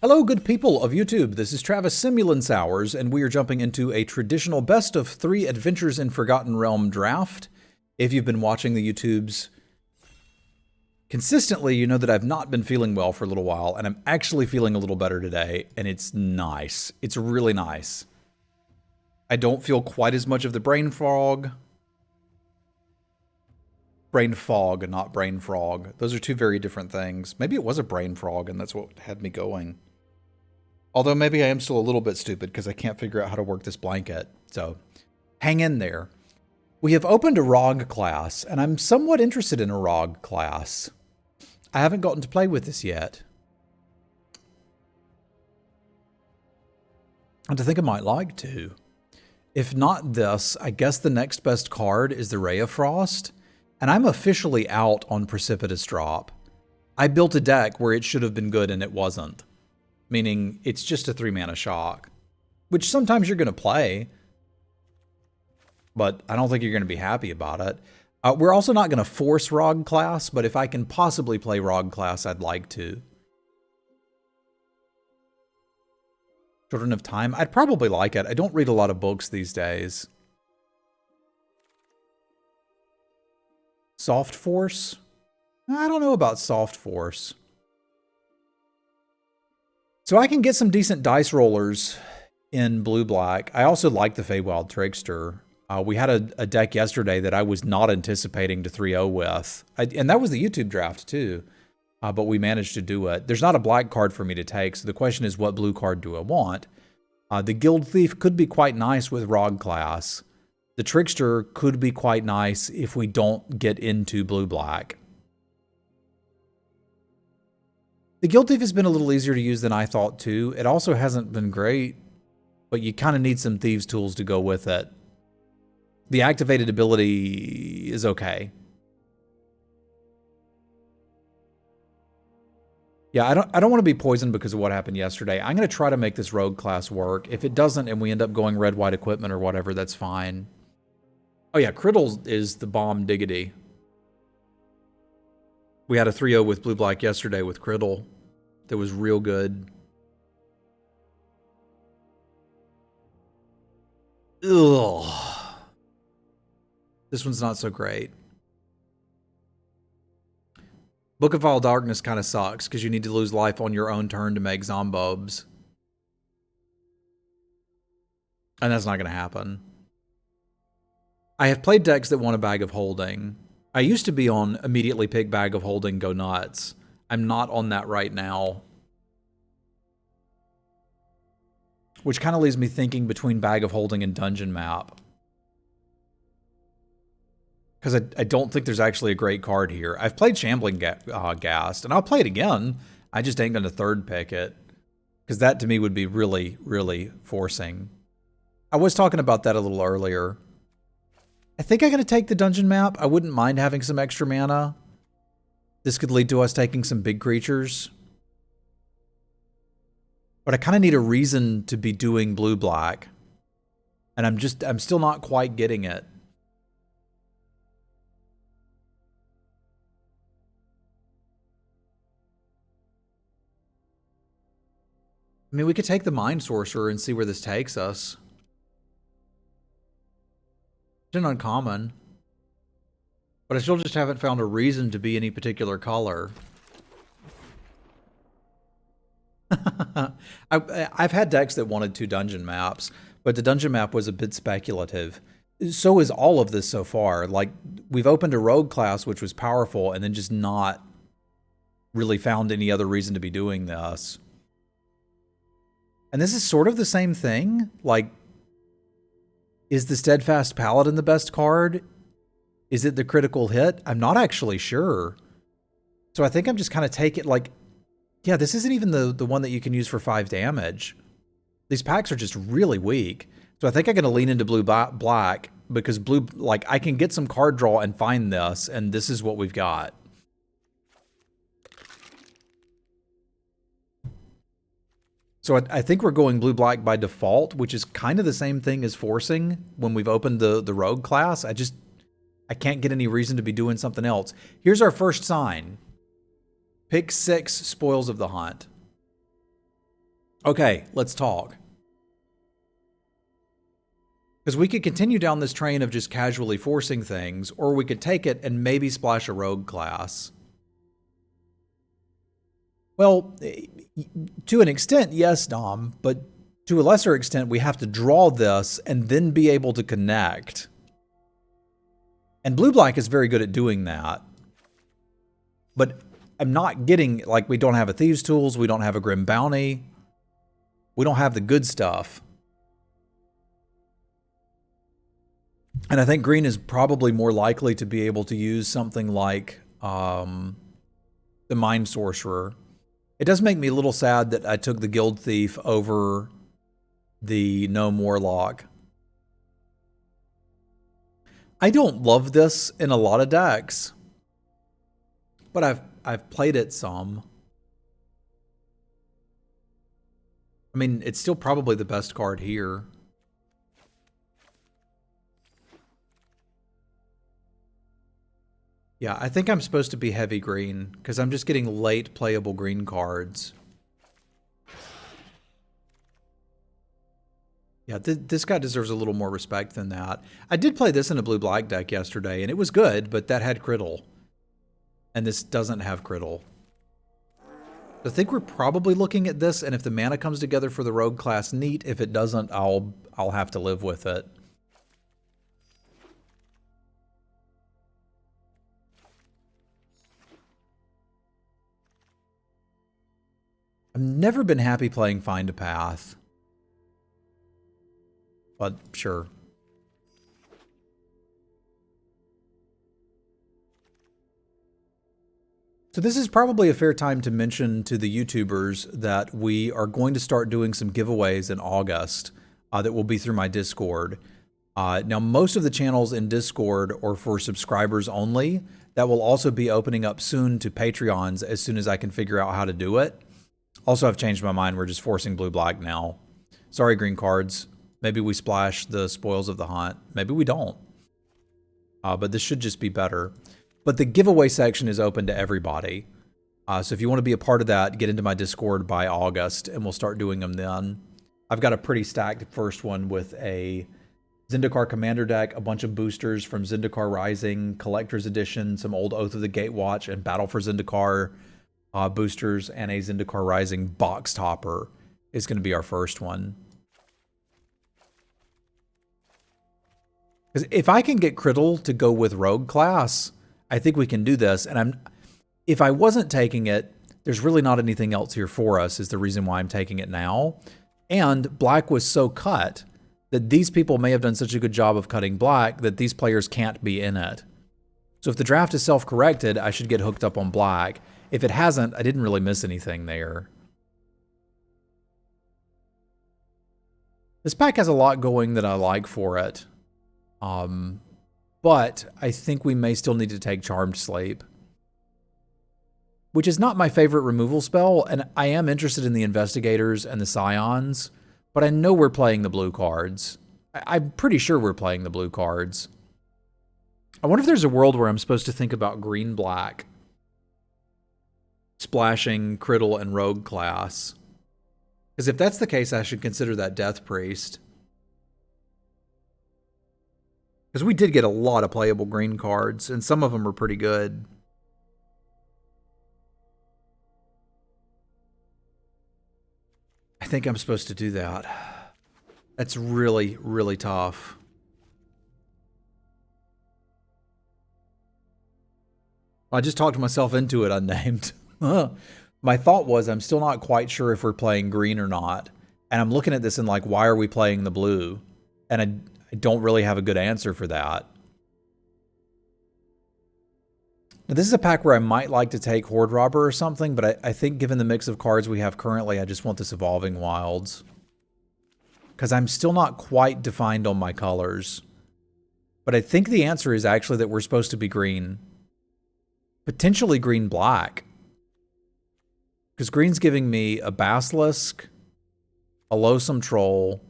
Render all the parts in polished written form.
Hello, good people of YouTube. This is Travis Semulin Sours, and we are jumping into a traditional best of 3 Adventures in Forgotten Realm draft. If you've been watching the YouTubes consistently, you know that I've not been feeling well for a little while, and I'm actually feeling a little better today, and it's nice. It's really nice. I don't feel quite as much of the brain fog. Brain fog, not brain frog. Those are two very different things. Maybe it was a brain frog, and that's what had me going. Although maybe I am still a little bit stupid because I can't figure out how to work this blanket. So hang in there. We have opened a ROG class, and I'm somewhat interested in a ROG class. I haven't gotten to play with this yet. And I think I might like to. If not this, I guess the next best card is the Ray of Frost. And I'm officially out on Precipitous Drop. I built a deck where it should have been good and it wasn't. Meaning, it's just a 3-mana shock. Which sometimes you're going to play. But I don't think you're going to be happy about it. We're also not going to force ROG class, but if I can possibly play ROG class, I'd like to. Children of Time? I'd probably like it. I don't read a lot of books these days. Soft Force? I don't know about Soft Force. So I can get some decent dice rollers in blue-black. I also like the Feywild Trickster. We had a deck yesterday that I was not anticipating to 3-0 with. And that was the YouTube draft too. But we managed to do it. There's not a black card for me to take, so the question is what blue card do I want? The Guild Thief could be quite nice with ROG class. The Trickster could be quite nice if we don't get into blue-black. The Guild Thief has been a little easier to use than I thought too. It also hasn't been great, but you kind of need some Thieves' tools to go with it. The activated ability is okay. Yeah, I don't want to be poisoned because of what happened yesterday. I'm going to try to make this rogue class work. If it doesn't and we end up going red-white equipment or whatever, that's fine. Oh yeah, Criddle is the bomb diggity. We had a 3-0 with blue-black yesterday with Criddle. That was real good. Ugh. This one's not so great. Book of Vile Darkness kind of sucks because you need to lose life on your own turn to make zombobs. And that's not going to happen. I have played decks that want a Bag of Holding. I used to be on immediately pick Bag of Holding, go nuts. I'm not on that right now. Which kind of leaves me thinking between Bag of Holding and Dungeon Map. Because I don't think there's actually a great card here. I've played Shambling Ghast, and I'll play it again. I just ain't going to third pick it. Because that to me would be really, really forcing. I was talking about that a little earlier. I think I'm going to take the Dungeon Map. I wouldn't mind having some extra mana. This could lead to us taking some big creatures. But I kind of need a reason to be doing blue-black. And I'm still not quite getting it. I mean, we could take the Mind Sorcerer and see where this takes us. It's an uncommon. But I still just haven't found a reason to be any particular color. I've had decks that wanted 2 dungeon maps, but the dungeon map was a bit speculative. So is all of this so far. Like, we've opened a rogue class, which was powerful, and then just not really found any other reason to be doing this. And this is sort of the same thing. Like, is the Steadfast Paladin the best card? Is it the critical hit? I'm not actually sure. So I think I'm just kind of taking, like, yeah, this isn't even the one that you can use for 5 damage. These packs are just really weak. So I think I'm going to lean into blue-black because blue, like, I can get some card draw and find this, and this is what we've got. So I think we're going blue-black by default, which is kind of the same thing as forcing when we've opened the rogue class. I can't get any reason to be doing something else. Here's our first sign. Pick 6 Spoils of the Hunt. Okay, let's talk. Because we could continue down this train of just casually forcing things, or we could take it and maybe splash a rogue class. Well, to an extent, yes, Dom, but to a lesser extent, we have to draw this and then be able to connect. And blue-black is very good at doing that. But I'm not getting, like, we don't have a Thieves' Tools, we don't have a Grim Bounty, we don't have the good stuff. And I think green is probably more likely to be able to use something like the Mind Sorcerer. It does make me a little sad that I took the Guild Thief over the Gnome Warlock. I don't love this in a lot of decks, but I've played it some. I mean, it's still probably the best card here. Yeah, I think I'm supposed to be heavy green, because I'm just getting late playable green cards. Yeah, this guy deserves a little more respect than that. I did play this in a blue-black deck yesterday, and it was good, but that had Criddle. And this doesn't have Criddle. I think we're probably looking at this, and if the mana comes together for the rogue class, neat. If it doesn't, I'll have to live with it. I've never been happy playing Find a Path. But sure. So this is probably a fair time to mention to the YouTubers that we are going to start doing some giveaways in August that will be through my Discord. Now, most of the channels in Discord are for subscribers only. That will also be opening up soon to Patreons as soon as I can figure out how to do it. Also, I've changed my mind. We're just forcing blue-black now. Sorry, green cards. Maybe we splash the Spoils of the Hunt. Maybe we don't. But this should just be better. But the giveaway section is open to everybody. So if you want to be a part of that, get into my Discord by August, and we'll start doing them then. I've got a pretty stacked first one with a Zendikar Commander deck, a bunch of boosters from Zendikar Rising, Collector's Edition, some old Oath of the Gatewatch, and Battle for Zendikar boosters, and a Zendikar Rising box topper is going to be our first one. Because if I can get Criddle to go with Rogue class, I think we can do this. And if I wasn't taking it, there's really not anything else here for us, is the reason why I'm taking it now. And black was so cut that these people may have done such a good job of cutting black that these players can't be in it. So if the draft is self-corrected, I should get hooked up on black. If it hasn't, I didn't really miss anything there. This pack has a lot going that I like for it. But I think we may still need to take Charmed Sleep, which is not my favorite removal spell, and I am interested in the Investigators and the Scions, but I know we're playing the blue cards. I'm pretty sure we're playing the blue cards. I wonder if there's a world where I'm supposed to think about green-black, splashing Criddle and Rogue class. Because if that's the case, I should consider that Death Priest. Because we did get a lot of playable green cards, and some of them are pretty good. I think I'm supposed to do that. That's really, really tough. I just talked myself into it, unnamed. My thought was I'm still not quite sure if we're playing green or not. And I'm looking at this and like, why are we playing the blue? And I don't really have a good answer for that. Now, this is a pack where I might like to take Horde Robber or something, but I think given the mix of cards we have currently, I just want this Evolving Wilds. Because I'm still not quite defined on my colors. But I think the answer is actually that we're supposed to be green. Potentially green-black. Because green's giving me a Basilisk, a Loathsome Troll,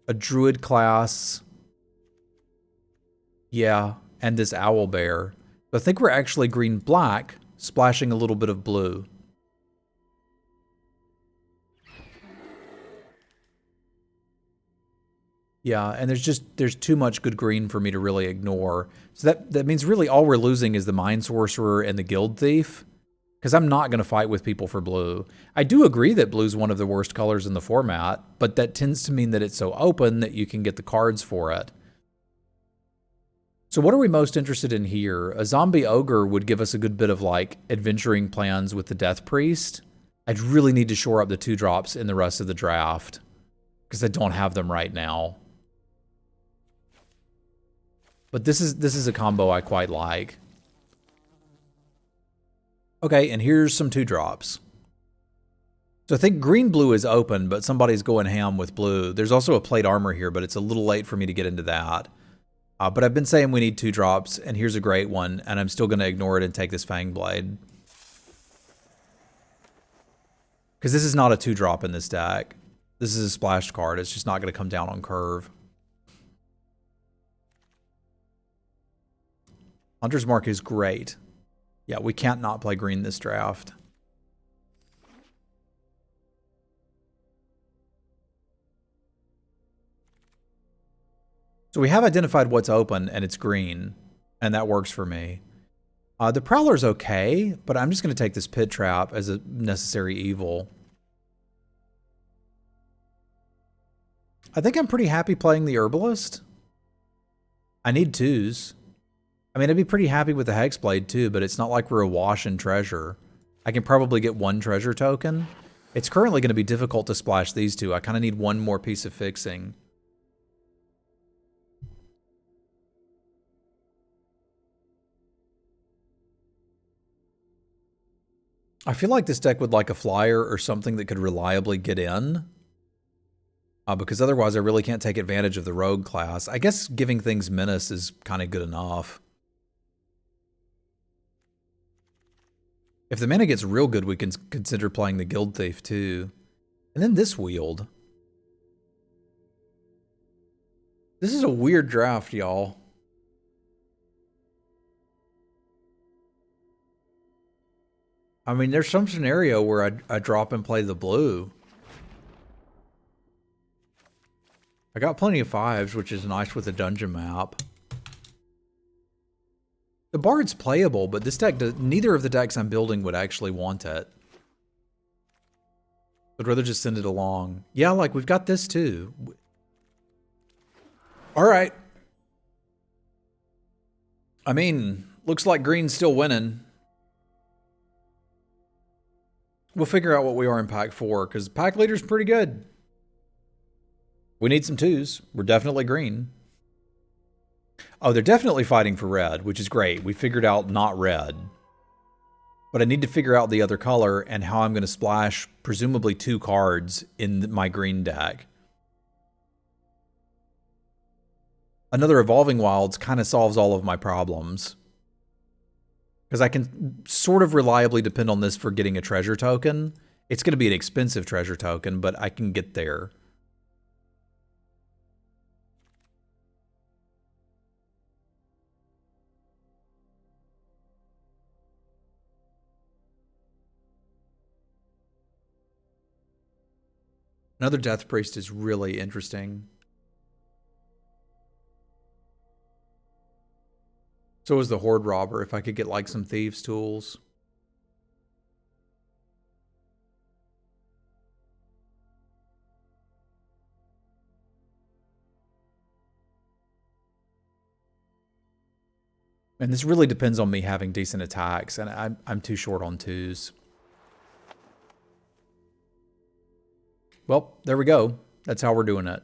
a Druid class, yeah, and this Owlbear. So I think we're actually green-black, splashing a little bit of blue. Yeah, and there's too much good green for me to really ignore. So that means really all we're losing is the Mind Sorcerer and the Guild Thief, because I'm not going to fight with people for blue. I do agree that blue's one of the worst colors in the format, but that tends to mean that it's so open that you can get the cards for it. So what are we most interested in here? A zombie ogre would give us a good bit of like adventuring plans with the Death Priest. I'd really need to shore up the 2-drops in the rest of the draft, because I don't have them right now. But this is a combo I quite like. Okay, and here's some 2-drops. So I think green-blue is open, but somebody's going ham with blue. There's also a plate armor here, but it's a little late for me to get into that. But I've been saying we need 2-drops, and here's a great one, and I'm still going to ignore it and take this Fang Blade. Because this is not a 2-drop in this deck. This is a splashed card. It's just not going to come down on curve. Hunter's Mark is great. Yeah, we can't not play green this draft. So we have identified what's open, and it's green, and that works for me. The Prowler's okay, but I'm just going to take this Pit Trap as a necessary evil. I think I'm pretty happy playing the Herbalist. I need 2s. I mean, I'd be pretty happy with the Hexblade too, but it's not like we're awash in treasure. I can probably get 1 treasure token. It's currently going to be difficult to splash these 2. I kind of need 1 more piece of fixing. I feel like this deck would like a flyer or something that could reliably get in. Because otherwise I really can't take advantage of the rogue class. I guess giving things menace is kind of good enough. If the mana gets real good, we can consider playing the Guild Thief too. And then this Wield. This is a weird draft, y'all. I mean, there's some scenario where I drop and play the blue. I got plenty of 5s, which is nice with a dungeon map. The Bard's playable, but this deck, neither of the decks I'm building would actually want it. I'd rather just send it along. Yeah, like we've got this too. All right. I mean, looks like green's still winning. We'll figure out what we are in pack 4, because pack leader's pretty good. We need some 2s. We're definitely green. Oh, they're definitely fighting for red, which is great. We figured out not red. But I need to figure out the other color and how I'm going to splash presumably 2 cards in my green deck. Another Evolving Wilds kind of solves all of my problems. Because I can sort of reliably depend on this for getting a treasure token. It's going to be an expensive treasure token, but I can get there. Another Death Priest is really interesting. So is the Horde Robber, if I could get like some Thieves' Tools. And this really depends on me having decent attacks, and I'm too short on 2s. Well, there we go. That's how we're doing it.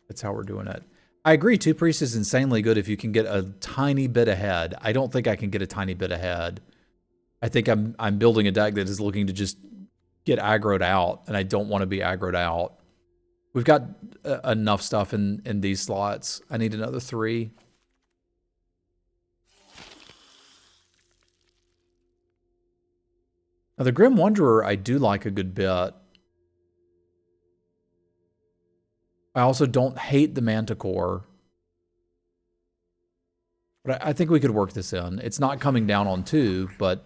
That's how we're doing it. I agree, 2 Priests is insanely good if you can get a tiny bit ahead. I don't think I can get a tiny bit ahead. I think I'm building a deck that is looking to just get aggroed out, and I don't want to be aggroed out. We've got enough stuff in these slots. I need another 3. Now, the Grim Wanderer I do like a good bit. I also don't hate the Manticore. But But I think we could work this in. It's not coming down on 2, but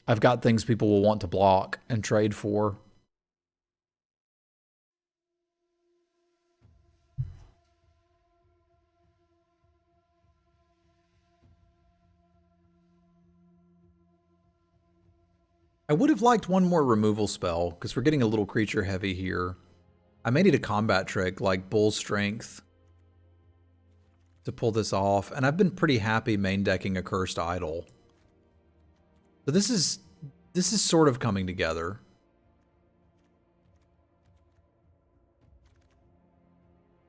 I've got things people will want to block and trade for. I would have liked one more removal spell, because we're getting a little creature heavy here. I may need a combat trick like Bull Strength to pull this off, and I've been pretty happy main decking a Cursed Idol. So this is sort of coming together.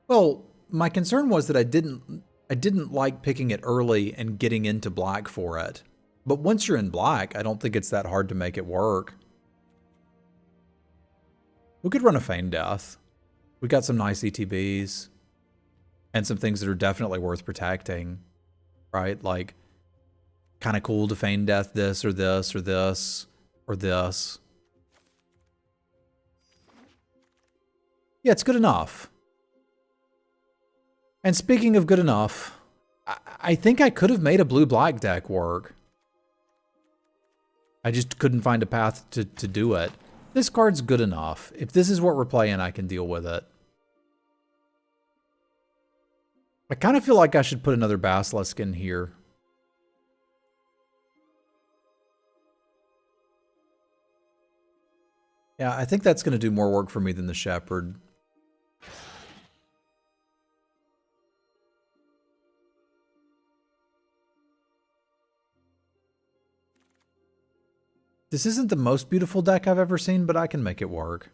Well, my concern was that I didn't like picking it early and getting into black for it. But once you're in black, I don't think it's that hard to make it work. We could run a Feign Death. We got some nice ETBs. And some things that are definitely worth protecting. Right? Like, kind of cool to Feign Death this or this or this or this. Yeah, it's good enough. And speaking of good enough, I think I could have made a blue-black deck work. I just couldn't find a path to do it. This card's good enough. If this is what we're playing, I can deal with it. I kind of feel like I should put another Basilisk in here. Yeah, I think that's going to do more work for me than the Shepherd. This isn't the most beautiful deck I've ever seen, but I can make it work.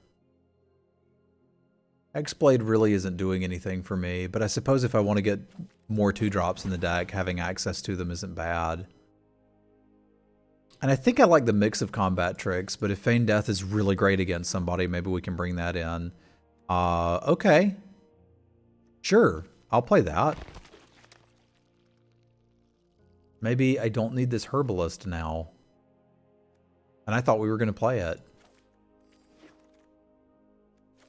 X-Blade really isn't doing anything for me, but I suppose if I want to get more 2-drops in the deck, having access to them isn't bad. And I think I like the mix of combat tricks, but if Feign Death is really great against somebody, maybe we can bring that in. Okay. Sure, I'll play that. Maybe I don't need this Herbalist now. And I thought we were going to play it.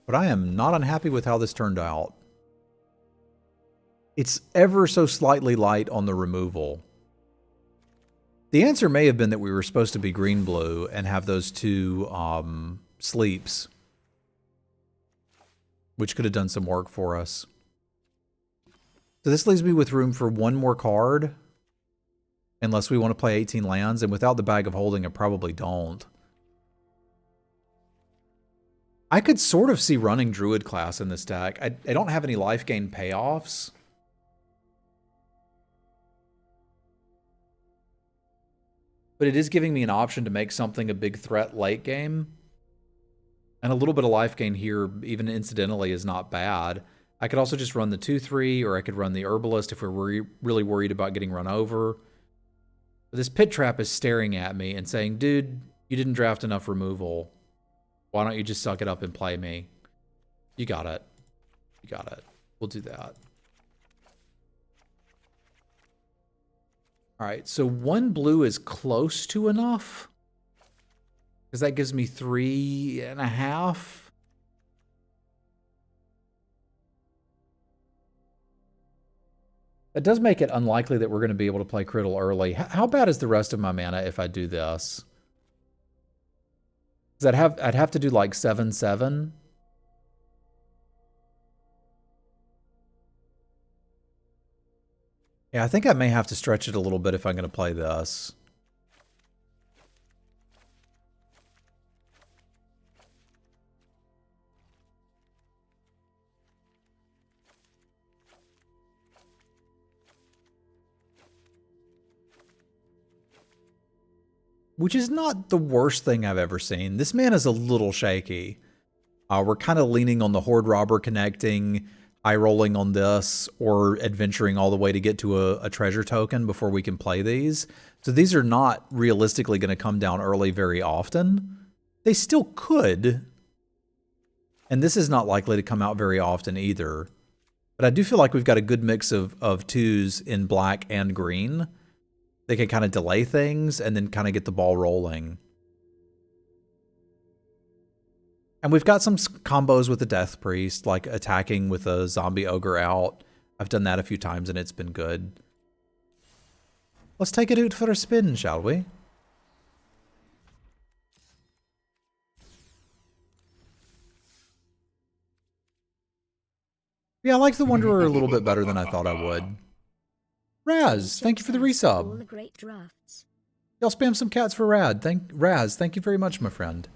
But I am not unhappy with how this turned out. It's ever so slightly light on the removal. The answer may have been that we were supposed to be green-blue and have those 2 sleeps. Which could have done some work for us. So this leaves me with room for one more card. Unless we want to play 18 lands, and without the Bag of Holding, I probably don't. I could sort of see running Druid class in this deck. I don't have any life gain payoffs. But it is giving me an option to make something a big threat late game. And a little bit of life gain here, even incidentally, is not bad. I could also just run the 2/3, or I could run the Herbalist if we're really worried about getting run over. But this Pit Trap is staring at me and saying, dude, you didn't draft enough removal. Why don't you just suck it up and play me? You got it. You got it. We'll do that. All right, so 1 blue is close to enough. Because that gives me 3.5. It does make it unlikely that we're going to be able to play Criddle early. How bad is the rest of my mana if I do this? Because I'd have to do like 7/7. Yeah, I think I may have to stretch it a little bit if I'm going to play this. Which is not the worst thing I've ever seen. This man is a little shaky. We're kind of leaning on the Horde Robber connecting, high rolling on this, or adventuring all the way to get to a treasure token before we can play these. So these are not realistically going to come down early very often. They still could. And this is not likely to come out very often either. But I do feel like we've got a good mix of 2s in black and green. They can kind of delay things and then kind of get the ball rolling. And we've got some combos with the Death Priest, like attacking with a zombie ogre out. I've done that a few times and it's been good. Let's take it out for a spin, shall we? Yeah, I like the Wanderer a little bit better than I thought I would. Raz, thank you for the resub. All the great drafts. Y'all spam some cats for Raz, thank you very much, my friend.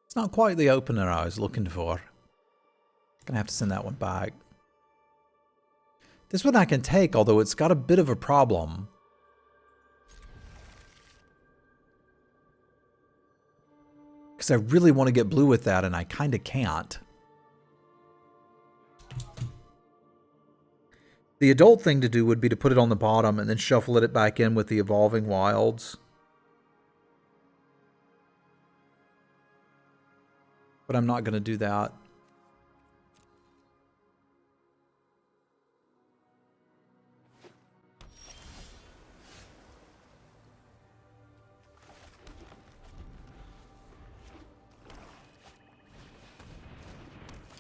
It's not quite the opener I was looking for. Gonna have to send that one back. This one I can take, although it's got a bit of a problem. Because I really want to get blue with that, and I kind of can't. The adult thing to do would be to put it on the bottom and then shuffle it back in with the Evolving Wilds. But I'm not going to do that.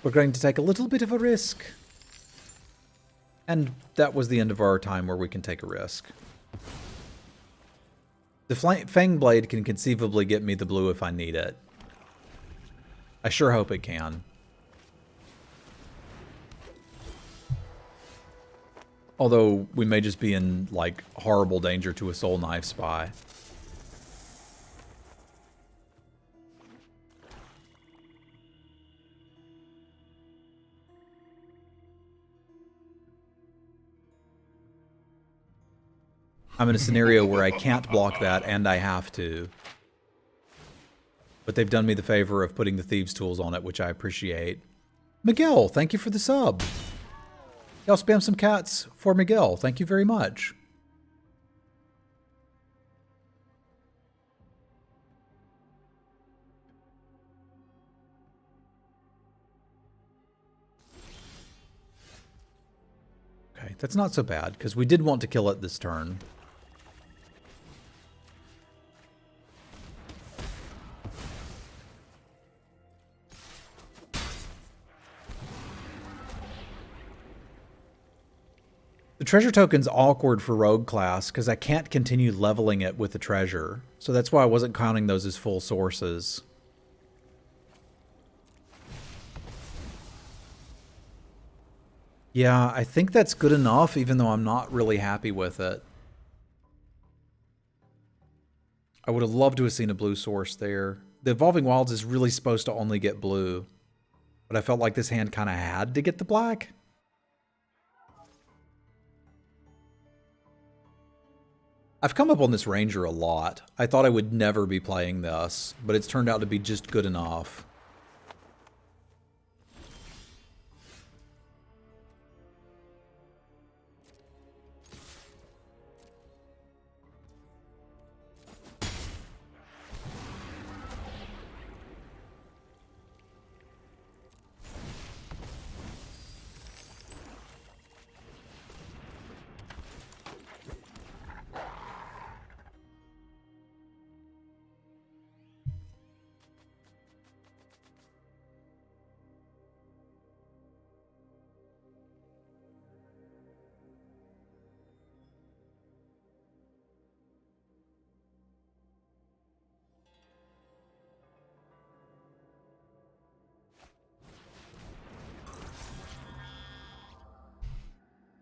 We're going to take a little bit of a risk. And that was the end of our time where we can take a risk. The Fang Blade can conceivably get me the blue if I need it. I sure hope it can. Although we may just be in, like, horrible danger to a Soul Knife Spy. I'm in a scenario where I can't block that, and I have to. But they've done me the favor of putting the Thieves' Tools on it, which I appreciate. Miguel, thank you for the sub. Y'all spam some cats for Miguel. Thank you very much. Okay, that's not so bad, because we did want to kill it this turn. The treasure token's awkward for rogue class because I can't continue leveling it with the treasure. So that's why I wasn't counting those as full sources. Yeah, I think that's good enough, even though I'm not really happy with it. I would have loved to have seen a blue source there. The Evolving Wilds is really supposed to only get blue. But I felt like this hand kind of had to get the black. I've come up on this Ranger a lot. I thought I would never be playing this, but it's turned out to be just good enough.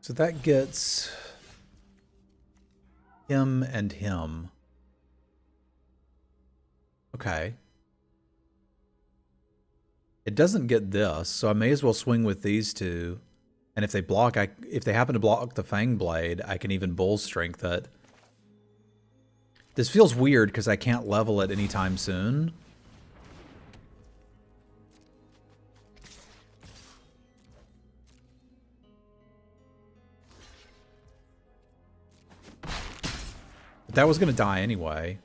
So that gets him and him. Okay. It doesn't get this, so I may as well swing with these two. And if they block, if they happen to block the Fang Blade, I can even Bull Strength it. This feels weird because I can't level it anytime soon. But that was going to die anyway.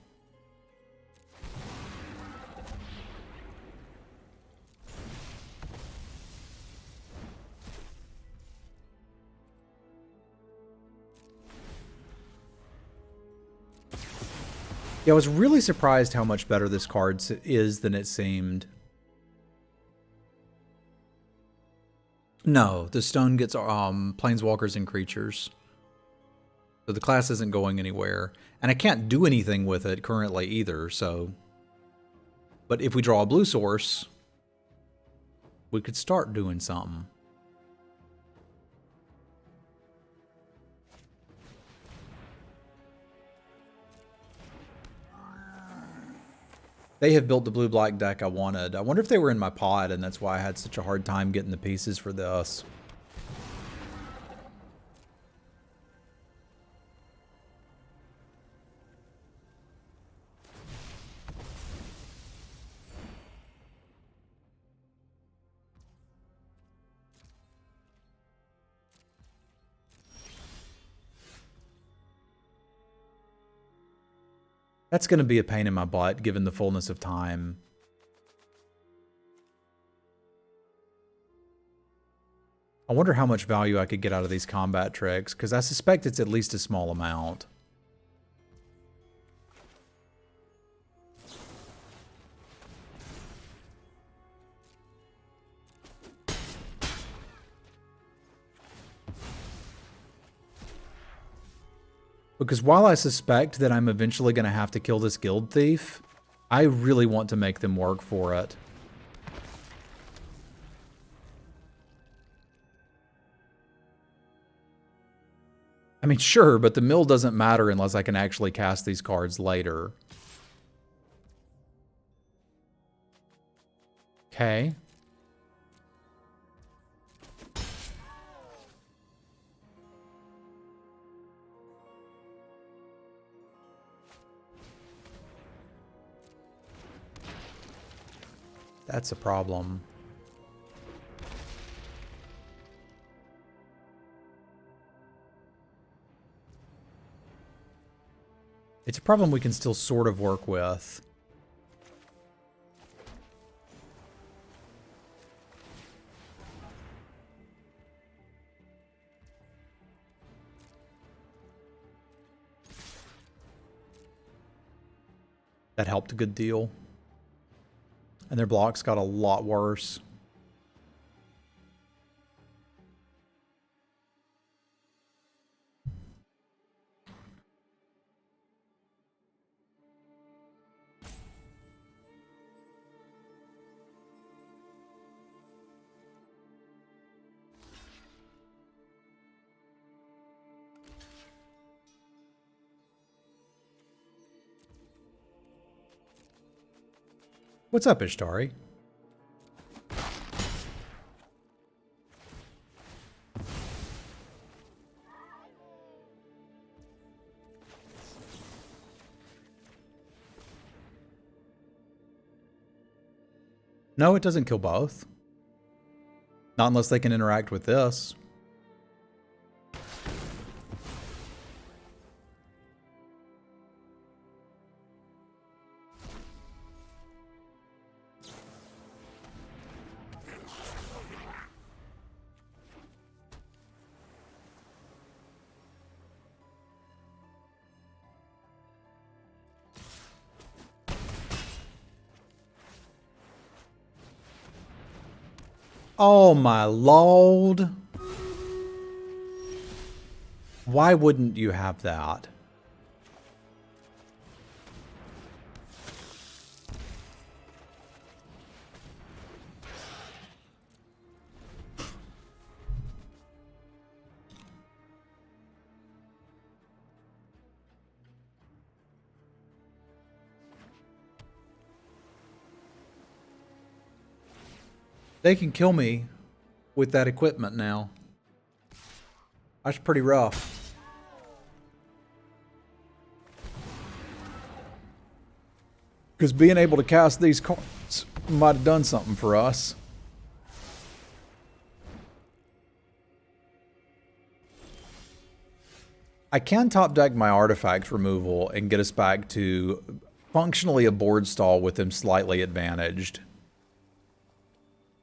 Yeah, I was really surprised how much better this card is than it seemed. No, the stone gets planeswalkers and creatures. So the class isn't going anywhere. And I can't do anything with it currently either, so... But if we draw a blue source, we could start doing something. They have built the blue-black deck I wanted. I wonder if they were in my pod, and that's why I had such a hard time getting the pieces for this. That's going to be a pain in my butt, given the fullness of time. I wonder how much value I could get out of these combat tricks, because I suspect it's at least a small amount. Because while I suspect that I'm eventually going to have to kill this guild thief, I really want to make them work for it. I mean, sure, but the mill doesn't matter unless I can actually cast these cards later. Okay. That's a problem. It's a problem we can still sort of work with. That helped a good deal. And their blocks got a lot worse. What's up, Ishtari? No, it doesn't kill both. Not unless they can interact with this. Oh my lord. Why wouldn't you have that? They can kill me with that equipment now. That's pretty rough. Because being able to cast these cards might have done something for us. I can top deck my artifact removal and get us back to functionally a board stall with them slightly advantaged.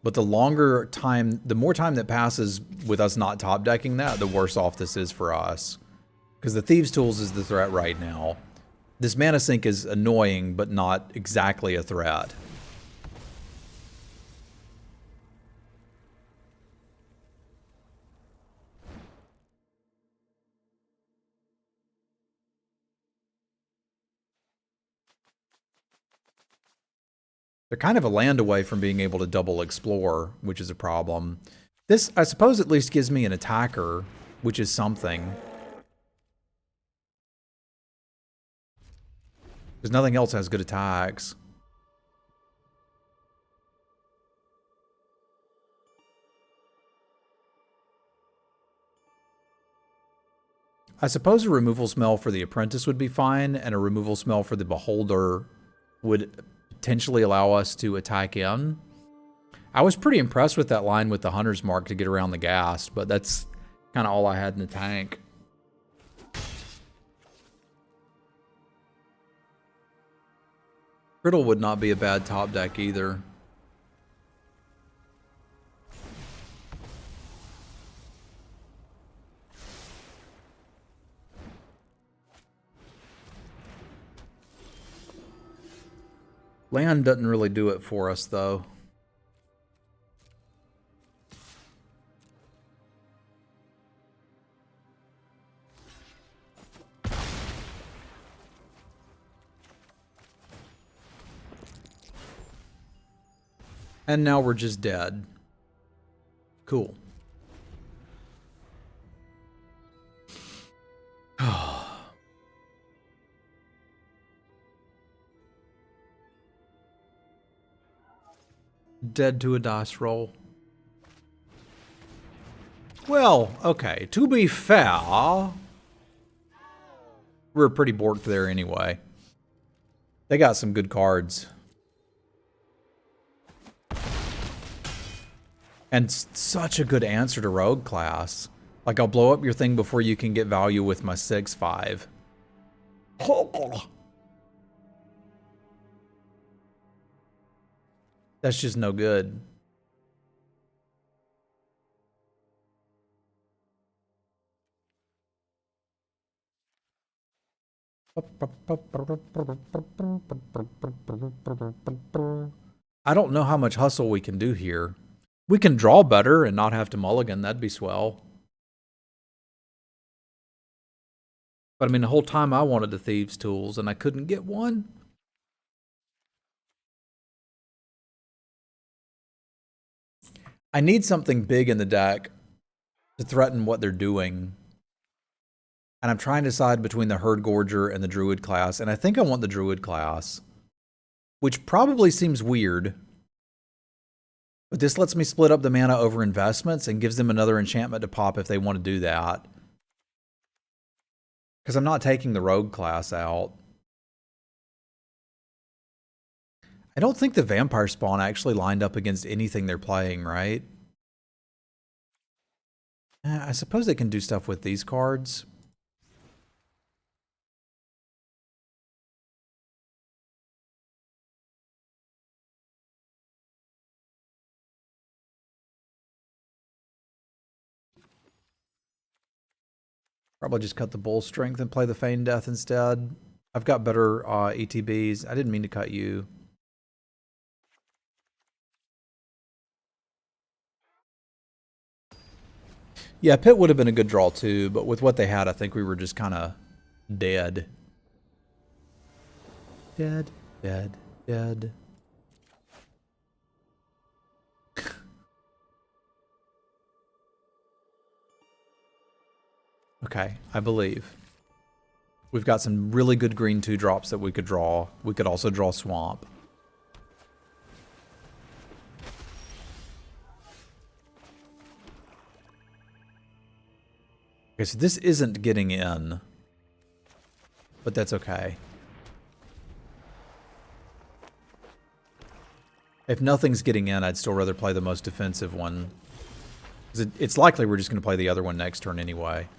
But the more time that passes with us not top decking that, the worse off this is for us. Because the Thieves' Tools is the threat right now. This mana sink is annoying, but not exactly a threat. They're kind of a land away from being able to double explore, which is a problem. This, I suppose, at least gives me an attacker, which is something. Because nothing else has good attacks. I suppose a removal smell for the Apprentice would be fine, and a removal smell for the Beholder would potentially allow us to attack in. I was pretty impressed with that line with the Hunter's Mark to get around the Ghast, but that's kind of all I had in the tank. Riddle would not be a bad top deck either. Land doesn't really do it for us, though. And now we're just dead. Cool. Dead to a dice roll. Well, okay, to be fair, we're pretty borked there anyway. They got some good cards. And such a good answer to Rogue class. Like, I'll blow up your thing before you can get value with my 6/5. That's just no good. I don't know how much hustle we can do here. We can draw better and not have to mulligan. That'd be swell. But I mean, the whole time I wanted the Thieves' Tools and I couldn't get one. I need something big in the deck to threaten what they're doing. And I'm trying to decide between the Herd Gorger and the Druid class. And I think I want the Druid class, which probably seems weird. But this lets me split up the mana over investments and gives them another enchantment to pop if they want to do that. Because I'm not taking the Rogue class out. I don't think the Vampire Spawn actually lined up against anything they're playing, right? I suppose they can do stuff with these cards. Probably just cut the Bull Strength and play the Feign Death instead. I've got better ETBs. I didn't mean to cut you. Yeah, Pit would have been a good draw too, but with what they had, I think we were just kind of dead. Dead, dead, dead. Okay, I believe. We've got some really good green 2-drops that we could draw. We could also draw Swamp. Okay, so this isn't getting in. But that's okay. If nothing's getting in, I'd still rather play the most defensive one. 'Cause it's likely we're just going to play the other one next turn anyway.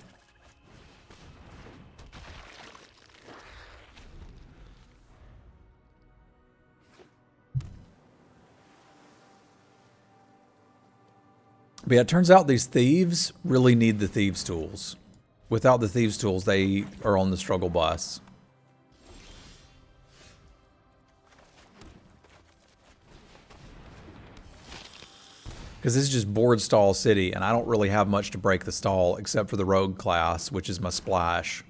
But yeah, it turns out these thieves really need the Thieves' Tools. Without the Thieves' Tools, they are on the struggle bus. Because this is just board stall city, and I don't really have much to break the stall except for the rogue class, which is my splash.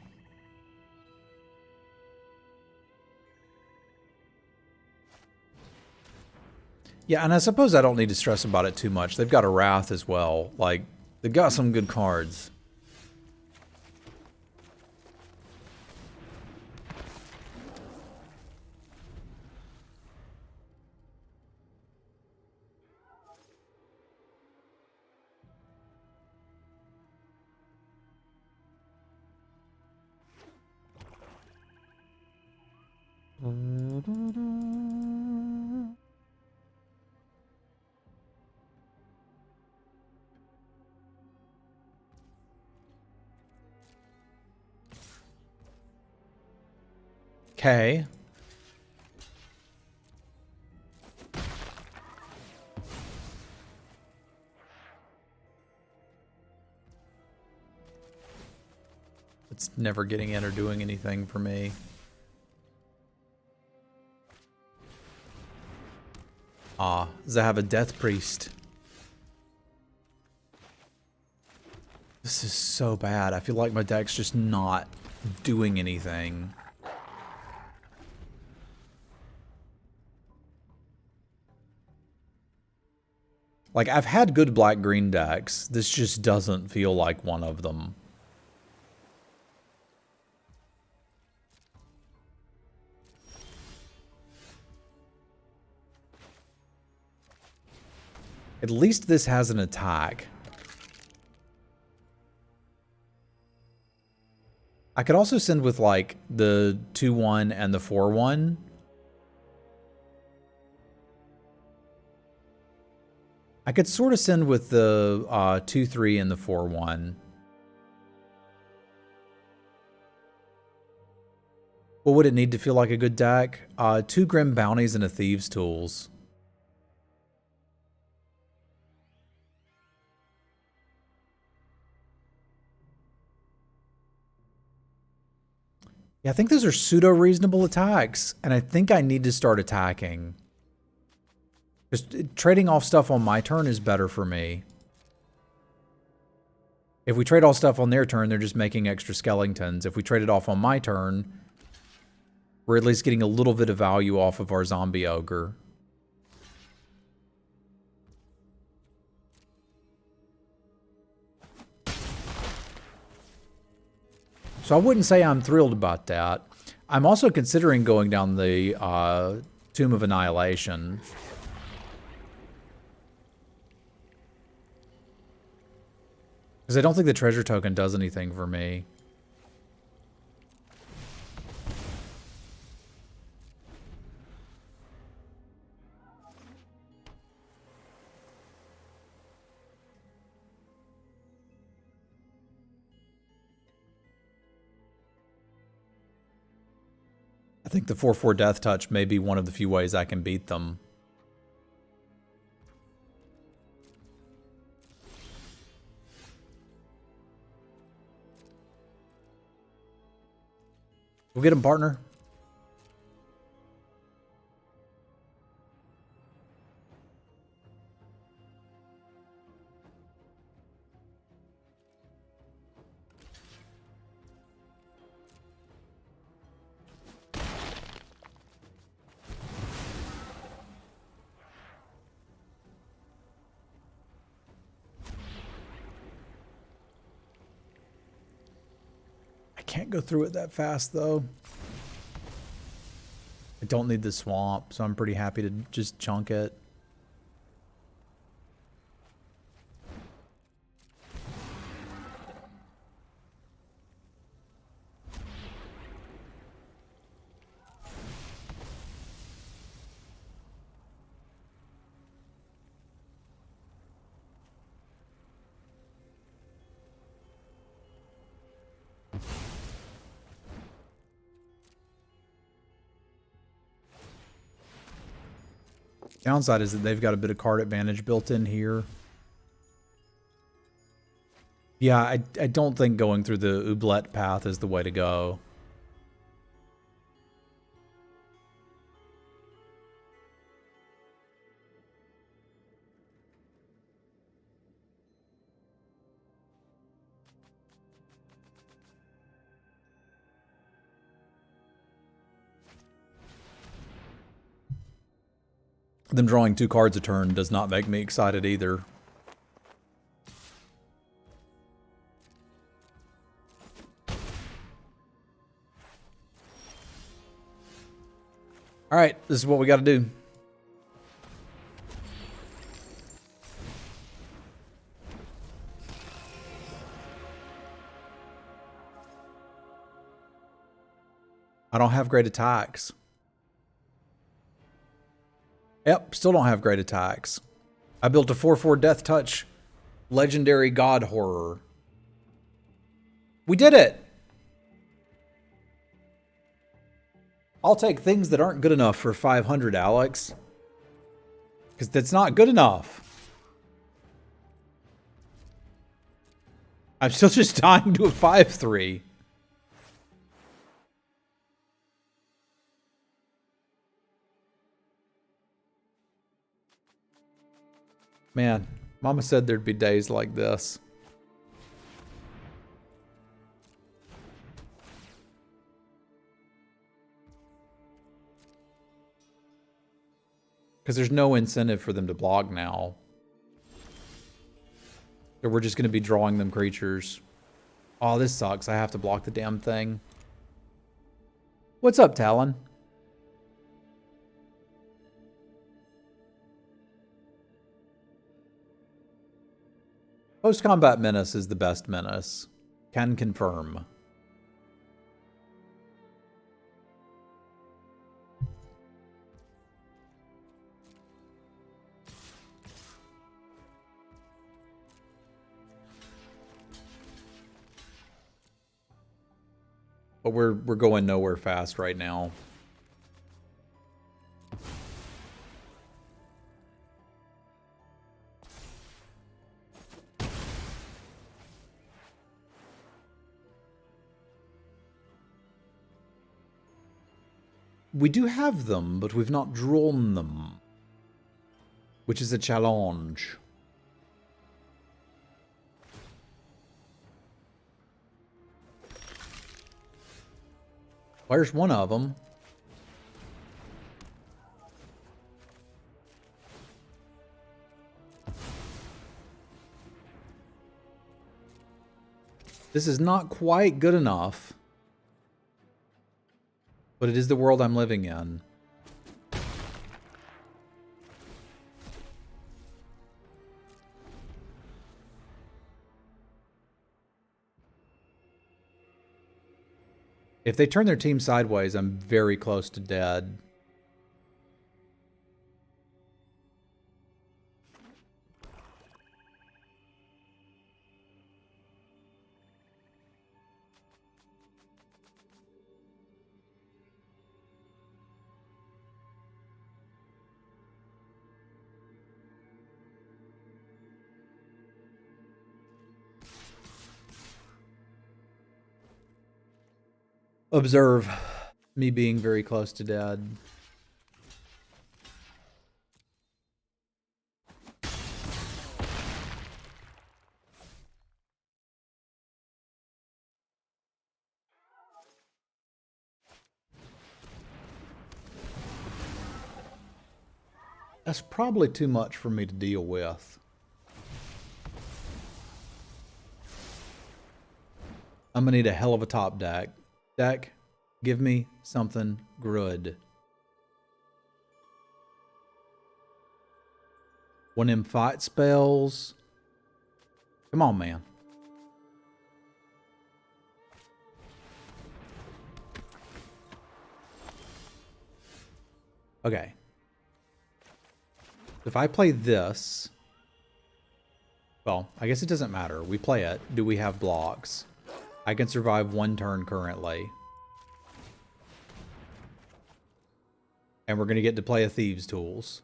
Yeah, and I suppose I don't need to stress about it too much. They've got a Wrath as well. Like, they've got some good cards. Okay. It's never getting in or doing anything for me. Ah, does it have a Death Priest? This is so bad. I feel like my deck's just not doing anything. Like, I've had good black-green decks. This just doesn't feel like one of them. At least this has an attack. I could also send with, like, the 2-1 and the 4-1. I could sort of send with the 2-3 and the 4-1. What would it need to feel like a good deck? 2 Grim Bounties and a Thieves' Tools. Yeah, I think those are pseudo-reasonable attacks, and I think I need to start attacking. Just trading off stuff on my turn is better for me. If we trade all stuff on their turn, they're just making extra skeletons. If we trade it off on my turn, we're at least getting a little bit of value off of our zombie ogre. So I wouldn't say I'm thrilled about that. I'm also considering going down the Tomb of Annihilation. Because I don't think the treasure token does anything for me. I think the 4/4 Death Touch may be one of the few ways I can beat them. We'll get him, partner. Can't go through it that fast, though. I don't need the swamp, so I'm pretty happy to just chunk it. Downside is that they've got a bit of card advantage built in here. Yeah, I don't think going through the Oublette path is the way to go. Them drawing 2 cards a turn does not make me excited either. All right, this is what we got to do. I don't have great attacks. Yep, still don't have great attacks. I built a 4/4 Death Touch Legendary God Horror. We did it! I'll take things that aren't good enough for 500, Alex. Because that's not good enough. I'm still just dying to a 5/3. Man, Mama said there'd be days like this. Because there's no incentive for them to block now. So we're just going to be drawing them creatures. Oh, this sucks. I have to block the damn thing. What's up, Talon? Post-combat menace is the best menace. Can confirm. But we're going nowhere fast right now. We do have them, but we've not drawn them. Which is a challenge. Where's one of them? This is not quite good enough. But it is the world I'm living in. If they turn their team sideways, I'm very close to dead. Observe me being very close to dead. That's probably too much for me to deal with. I'm gonna need a hell of a top deck. Deck, give me something good. 1M fight spells. Come on, man. Okay. If I play this, well, I guess it doesn't matter. We play it. Do we have blocks? I can survive 1 turn currently. And we're going to get to play a Thieves' Tools.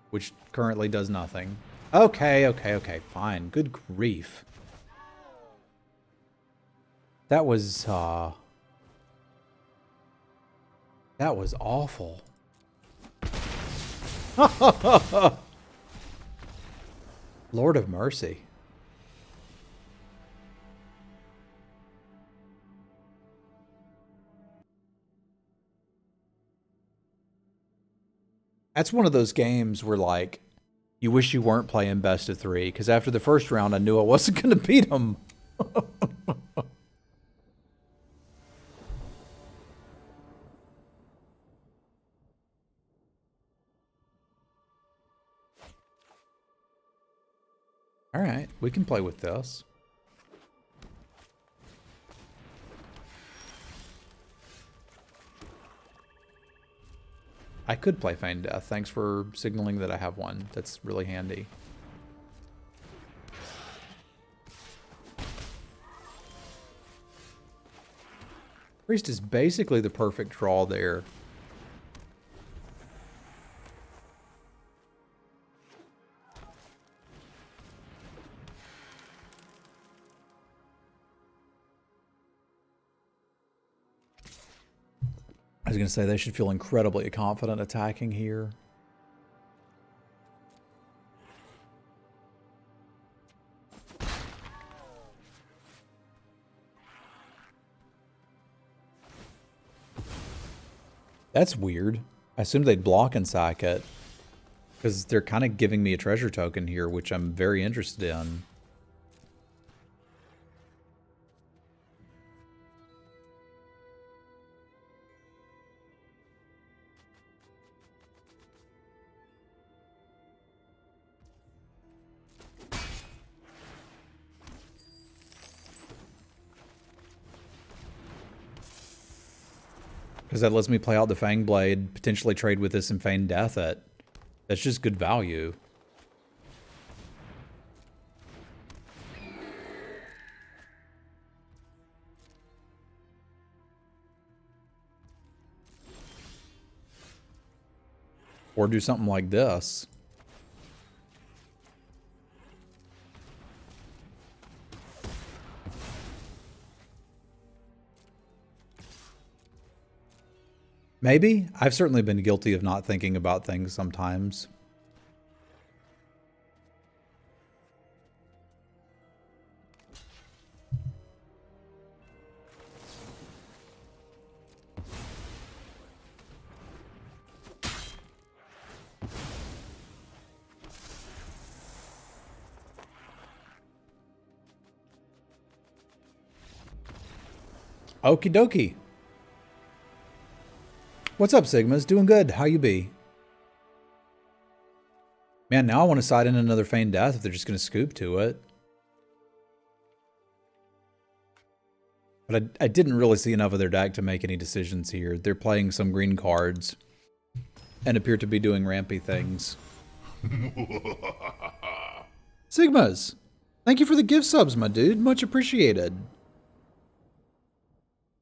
Which currently does nothing. Okay, fine. Good grief. That was awful. Lord of mercy. That's one of those games where, like, you wish you weren't playing best of three, because after the first round, I knew I wasn't going to beat them. All right, we can play with this. I could play Feign Death. Thanks for signaling that I have one. That's really handy. Priest is basically the perfect draw there. I was going to say they should feel incredibly confident attacking here. That's weird. I assumed they'd block and sack it, because they're kind of giving me a treasure token here, which I'm very interested in. Because that lets me play out the Fang Blade, potentially trade with this and feign death it. That's just good value. Or do something like this. Maybe. I've certainly been guilty of not thinking about things sometimes. Okie dokie. What's up, Sigmas? Doing good. How you be? Man, now I want to side in another Feign Death if they're just going to scoop to it. But I didn't really see enough of their deck to make any decisions here. They're playing some green cards and appear to be doing rampy things. Sigmas, thank you for the gift subs, my dude. Much appreciated.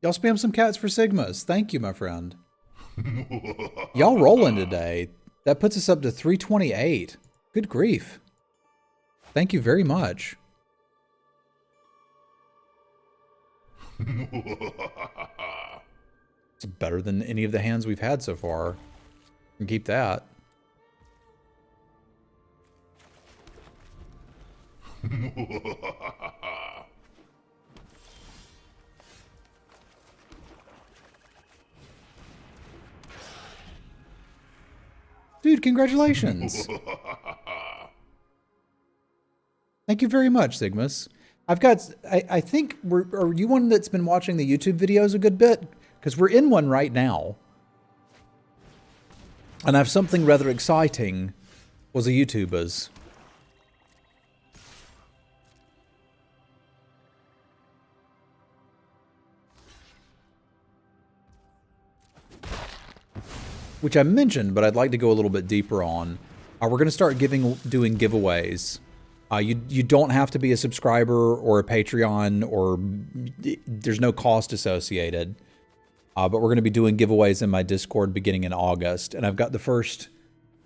Y'all spam some cats for Sigmas. Thank you, my friend. Y'all rolling today. That puts us up to 328. Good grief. Thank you very much. It's better than any of the hands we've had so far. You can keep that. Dude, congratulations. Thank you very much, Sigmas. I've got, I think, are you one that's been watching the YouTube videos a good bit? Because we're in one right now. And I have something rather exciting was a YouTuber's. Which I mentioned, but I'd like to go a little bit deeper on. We're going to start doing giveaways. You don't have to be a subscriber or a Patreon, or there's no cost associated. But we're going to be doing giveaways in my Discord beginning in August. And I've got the first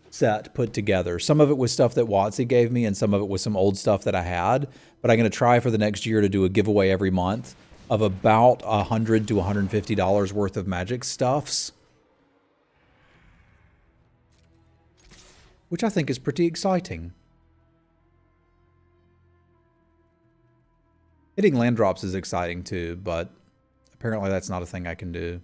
set put together. Some of it was stuff that Watsy gave me, and some of it was some old stuff that I had. But I'm going to try for the next year to do a giveaway every month of about $100 to $150 worth of Magic stuffs, which I think is pretty exciting. Hitting land drops is exciting too, but apparently that's not a thing I can do.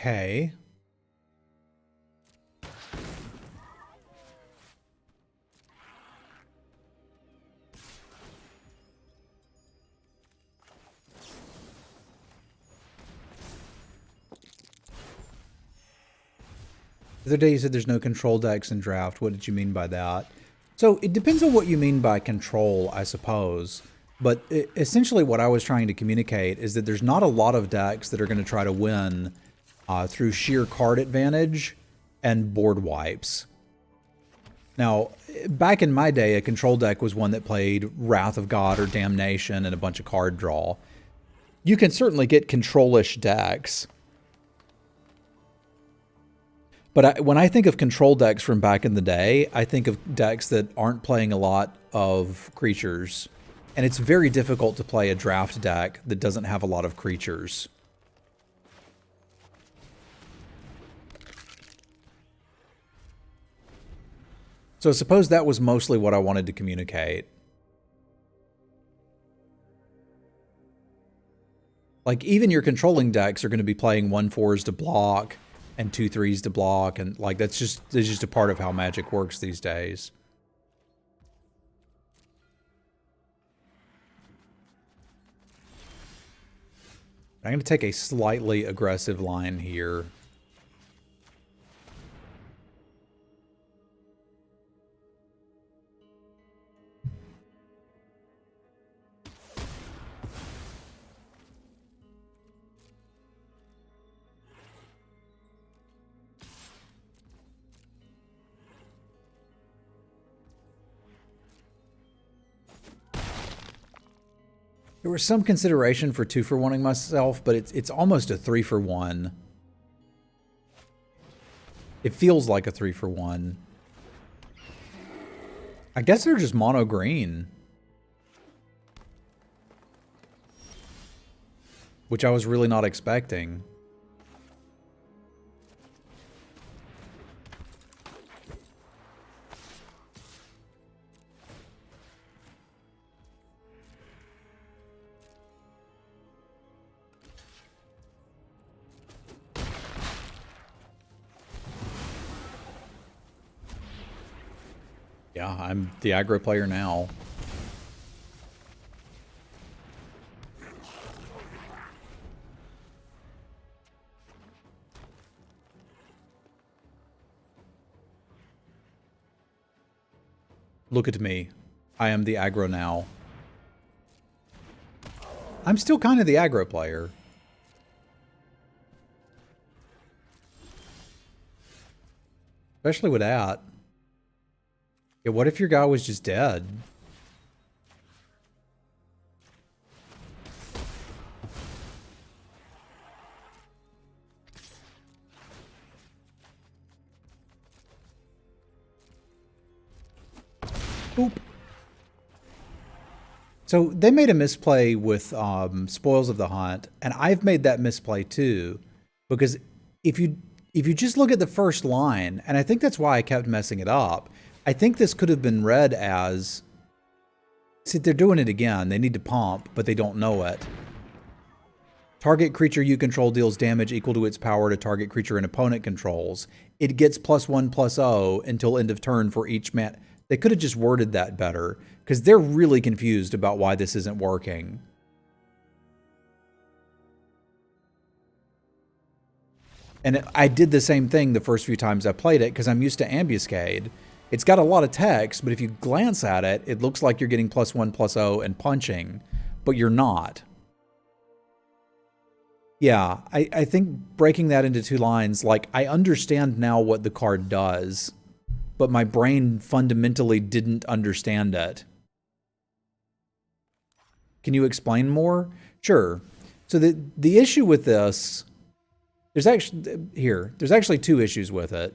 Okay. The other day you said there's no control decks in draft. What did you mean by that? So it depends on what you mean by control, I suppose. But essentially what I was trying to communicate is that there's not a lot of decks that are going to try to win through sheer card advantage and board wipes. Now, back in my day, a control deck was one that played Wrath of God or Damnation and a bunch of card draw. You can certainly get control-ish decks. But when I think of control decks from back in the day, I think of decks that aren't playing a lot of creatures. And it's very difficult to play a draft deck that doesn't have a lot of creatures. So I suppose that was mostly what I wanted to communicate. Like, even your controlling decks are going to be playing 1/4s to block and 2/3s to block, and like that's just a part of how Magic works these days. I'm going to take a slightly aggressive line here. There was some consideration for 2-for-1ing myself, but it's almost a 3-for-1. It feels like a 3-for-1. I guess they're just mono green, which I was really not expecting. Yeah, I'm the aggro player now. Look at me. I am the aggro now. I'm still kind of the aggro player. Especially with that. Yeah, what if your guy was just dead? Boop. So they made a misplay with Spoils of the Hunt, and I've made that misplay too, because if you just look at the first line, and I think that's why I kept messing it up, I think this could have been read as, see, they're doing it again. They need to pump, but they don't know it. Target creature you control deals damage equal to its power to target creature an opponent controls. It gets +1/+0 until end of turn for each man. They could have just worded that better, because they're really confused about why this isn't working. And I did the same thing the first few times I played it, because I'm used to Ambuscade. It's got a lot of text, but if you glance at it, it looks like you're getting +1/+0 and punching, but you're not. Yeah, I think breaking that into 2 lines, like, I understand now what the card does, but my brain fundamentally didn't understand it. Can you explain more? Sure. So the issue with this, there's actually 2 issues with it.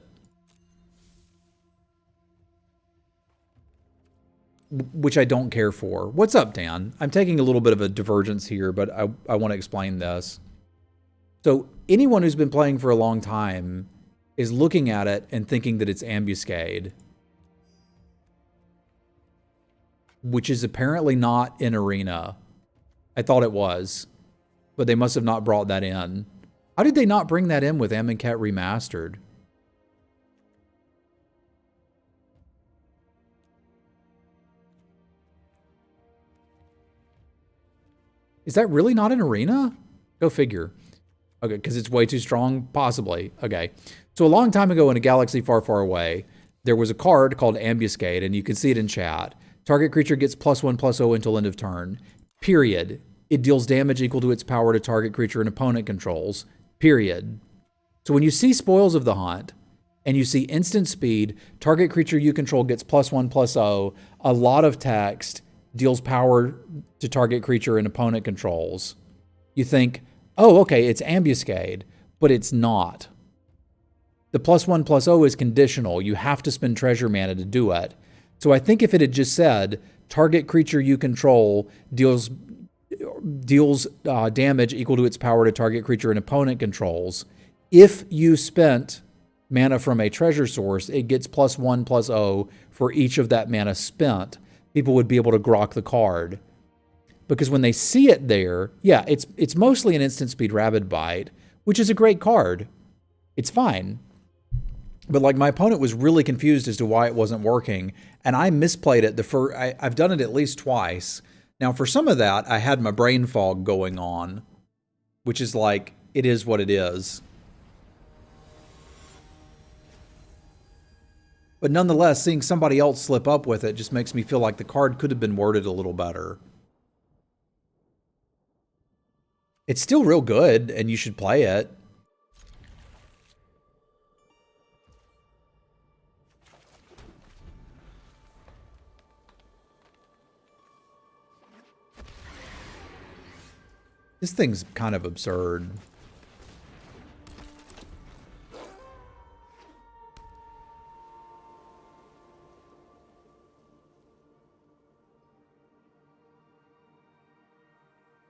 Which I don't care for. What's up, Dan? I'm taking a little bit of a divergence here, but I want to explain this. So anyone who's been playing for a long time is looking at it and thinking that it's Ambuscade, which is apparently not in Arena. I thought it was, but they must have not brought that in. How did they not bring that in with Amonkhet Remastered? Is that really not an arena? Go figure. Okay, because it's way too strong? Possibly. Okay. So a long time ago in a galaxy far, far away, there was a card called Ambuscade, and you can see it in chat. Target creature gets +1/+0 until end of turn. Period. It deals damage equal to its power to target creature an opponent controls. Period. So when you see Spoils of the Hunt, and you see instant speed, target creature you control gets +1/+0, a lot of text, deals power to target creature and opponent controls, you think, oh, okay, it's Ambuscade, but it's not. The +1/+0 is conditional. You have to spend treasure mana to do it. So I think if it had just said, target creature you control deals damage equal to its power to target creature and opponent controls, if you spent mana from a treasure source, it gets +1/+0 for each of that mana spent. People would be able to grok the card. Because when they see it there, yeah, it's mostly an instant speed Rabid Bite, which is a great card. It's fine. But like my opponent was really confused as to why it wasn't working, and I misplayed it. I've done it at least twice. Now for some of that, I had my brain fog going on, which is like, it is what it is. But nonetheless, seeing somebody else slip up with it just makes me feel like the card could have been worded a little better. It's still real good, and you should play it. This thing's kind of absurd.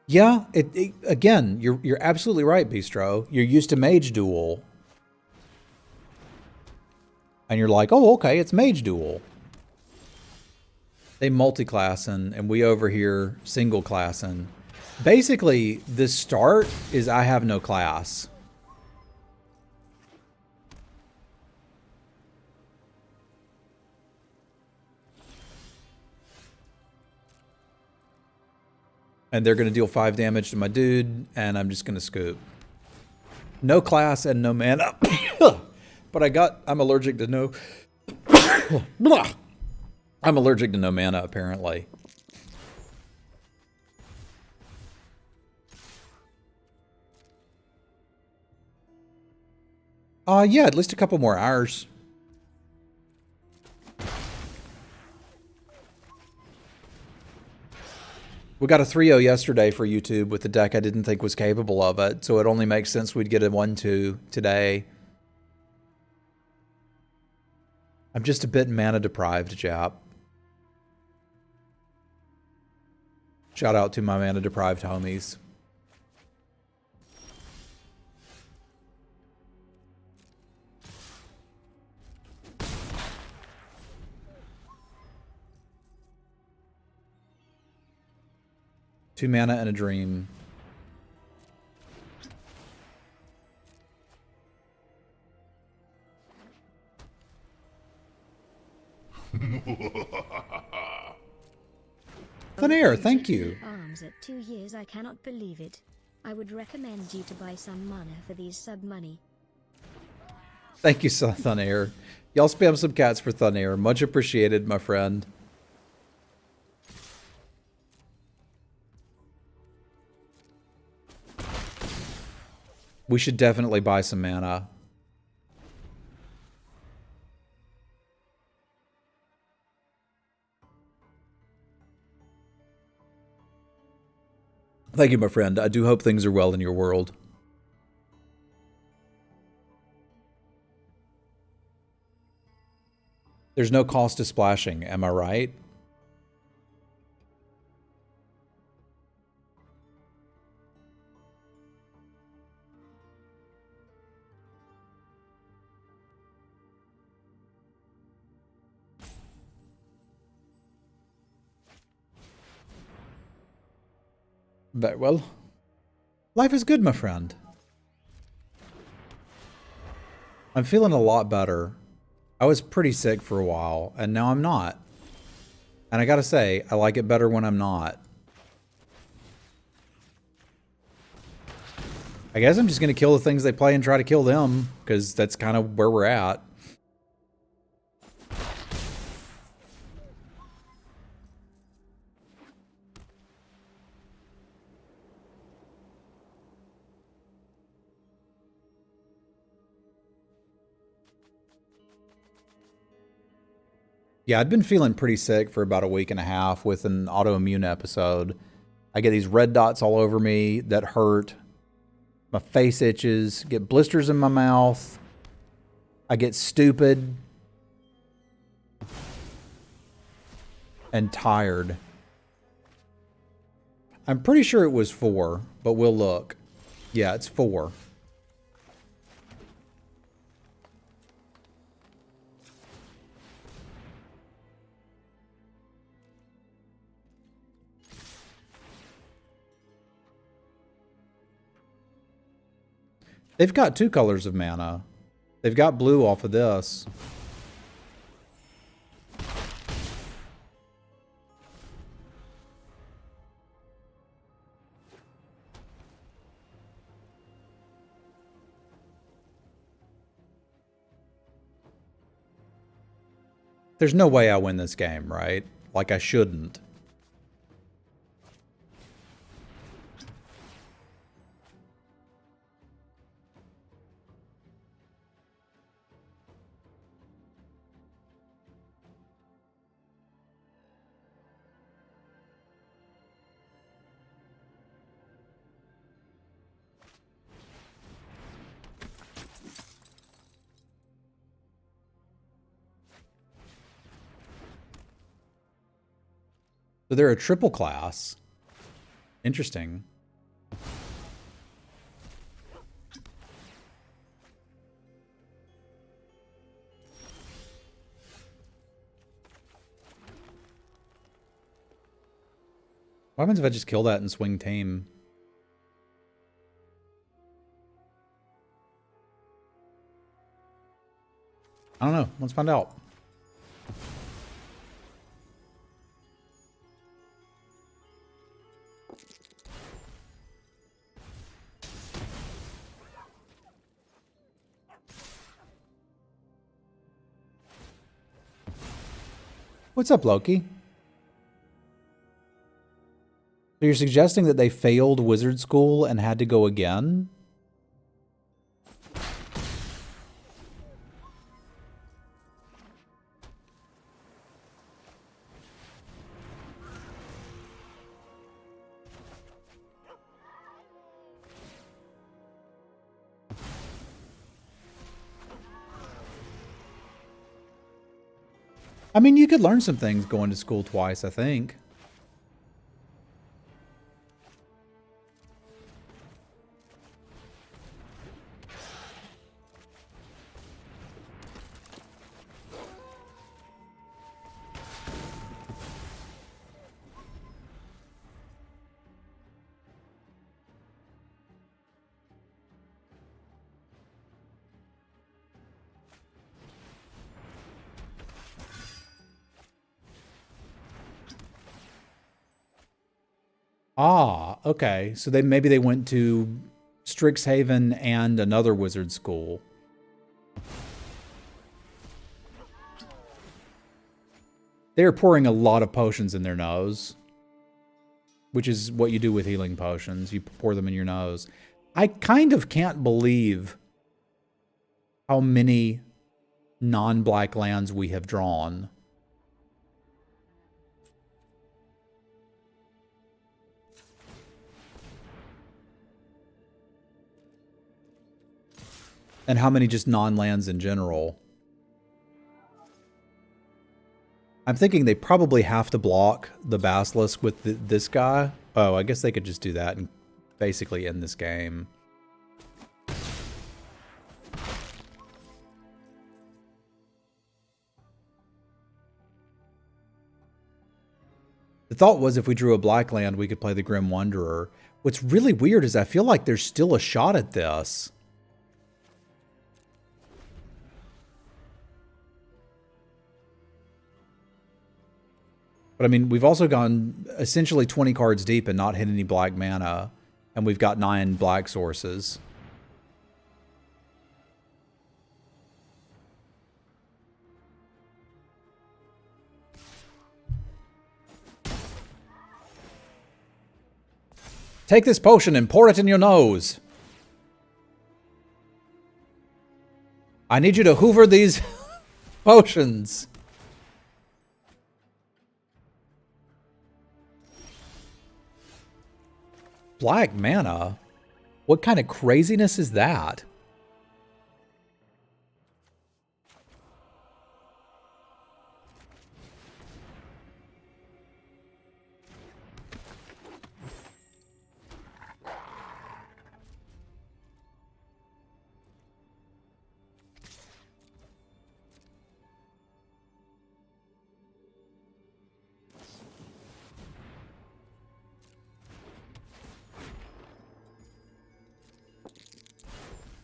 Yeah, again, you're absolutely right, Bistro. You're used to Mage Duel. And you're like, oh, okay, it's Mage Duel. They multi-classing, and we over here single-classing. Basically, this start is I have no class. And they're going to deal 5 damage to my dude, and I'm just going to scoop. No class and no mana. But I'm allergic to no... I'm allergic to no mana, apparently. Yeah, at least a couple more hours. We got a 3-0 yesterday for YouTube with the deck I didn't think was capable of it, so it only makes sense we'd get a 1-2 today. I'm just a bit mana deprived, Jap. Shout out to my mana deprived homies. Two mana and a dream. Thanair, thank you. Arms at 2 years, I cannot believe it. I would recommend you to buy some mana for these sub money. Thank you, Thanair. Y'all spam some cats for Thanair. Much appreciated, my friend. We should definitely buy some mana. Thank you, my friend. I do hope things are well in your world. There's no cost to splashing, am I right? But, well, life is good, my friend. I'm feeling a lot better. I was pretty sick for a while, and now I'm not. And I gotta say, I like it better when I'm not. I guess I'm just gonna kill the things they play and try to kill them, because that's kind of where we're at. Yeah, I'd been feeling pretty sick for about a week and a half with an autoimmune episode. I get these red dots all over me that hurt. My face itches, get blisters in my mouth. I get stupid and tired. I'm pretty sure it was 4, but we'll look. Yeah, it's 4. They've got 2 colors of mana. They've got blue off of this. There's no way I win this game, right? Like I shouldn't. So they're a triple class. Interesting. What happens if I just kill that and swing tame? I don't know. Let's find out. What's up, Loki? So you're suggesting that they failed wizard school and had to go again? I mean, you could learn some things going to school twice, I think. Ah, okay. So maybe they went to Strixhaven and another wizard school. They're pouring a lot of potions in their nose, which is what you do with healing potions. You pour them in your nose. I kind of can't believe how many non-black lands we have drawn. And how many just non-lands in general. I'm thinking they probably have to block the Basilisk with this guy. Oh, I guess they could just do that and basically end this game. The thought was if we drew a black land, we could play the Grim Wanderer. What's really weird is I feel like there's still a shot at this. But I mean, we've also gone essentially 20 cards deep and not hit any black mana, and we've got 9 black sources. Take this potion and pour it in your nose. I need you to hoover these potions. Black mana? What kind of craziness is that?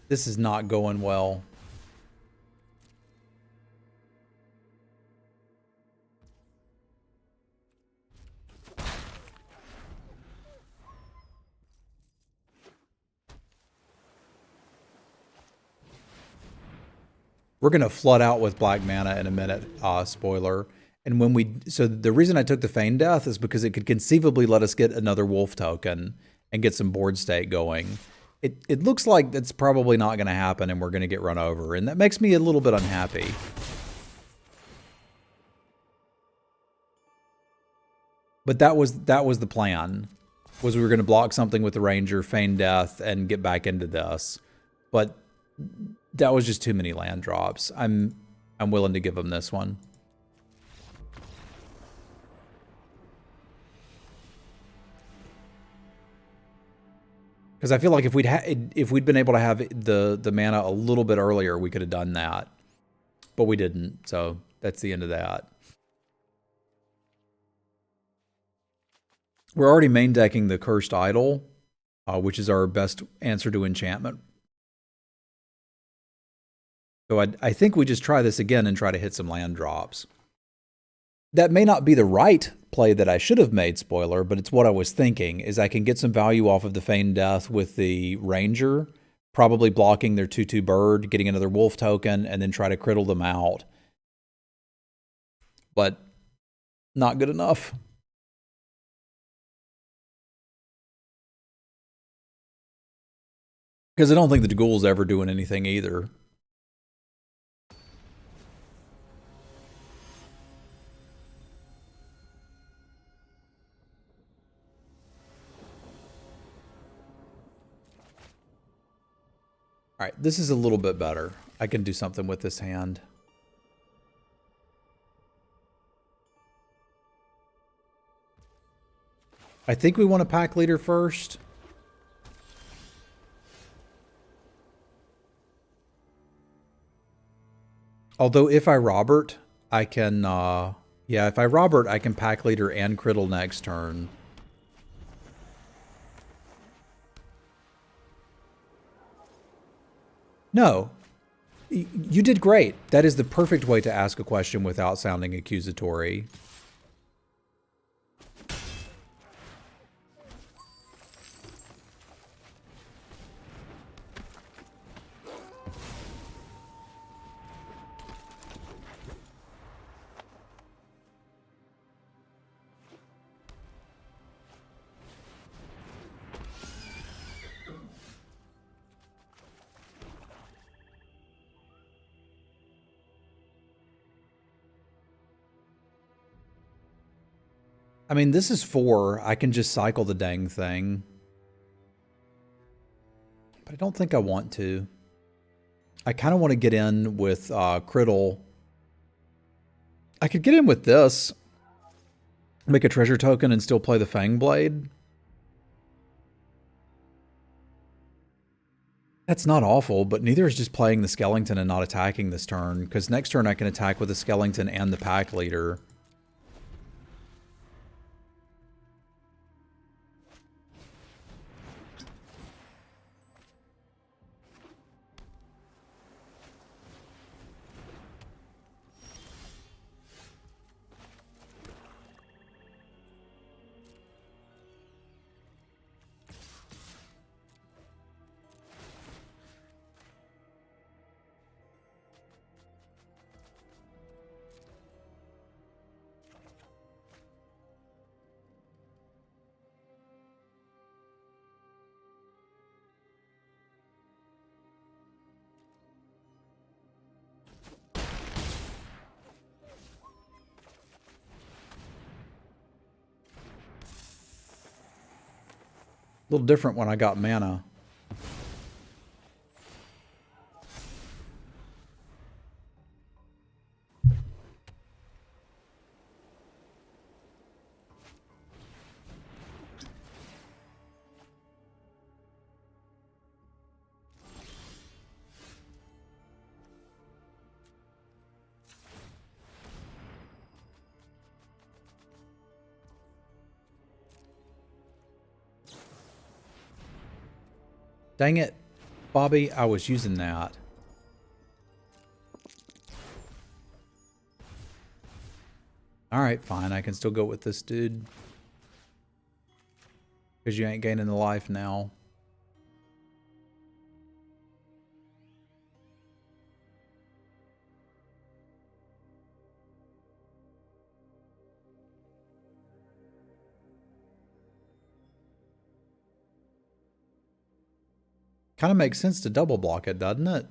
This is not going well. We're going to flood out with black mana in a minute, spoiler. And when so the reason I took the Feign Death is because it could conceivably let us get another wolf token and get some board state going. It looks like that's probably not going to happen and we're going to get run over. And that makes me a little bit unhappy. But that was the plan, was we were going to block something with the Ranger, Feign Death, and get back into this. But that was just too many land drops. I'm willing to give them this one. Because I feel like if we'd been able to have the mana a little bit earlier, we could have done that. But we didn't, so that's the end of that. We're already main decking the Cursed Idol, which is our best answer to enchantment. So I think we just try this again and try to hit some land drops. That may not be the right play that I should have made, spoiler, but it's what I was thinking, is I can get some value off of the Feign Death with the Ranger, probably blocking their 2/2 bird, getting another wolf token, and then try to crittle them out. But not good enough. Because I don't think the Ghoul's ever doing anything either. All right, this is a little bit better. I can do something with this hand. I think we want a pack leader first. Although if I Robert, I can, yeah, if I Robert, I can pack leader and crittle next turn. No, you did great. That is the perfect way to ask a question without sounding accusatory. I mean, this is 4. I can just cycle the dang thing. But I don't think I want to. I kind of want to get in with Crittle. I could get in with this. Make a treasure token and still play the Fang Blade. That's not awful, but neither is just playing the Skeleton and not attacking this turn. Because next turn I can attack with the Skeleton and the Pack Leader. little different when I got mana. Dang it, Bobby, I was using that. Alright, fine, I can still go with this dude. Because you ain't gaining the life now. Kind of makes sense to double block it, doesn't it?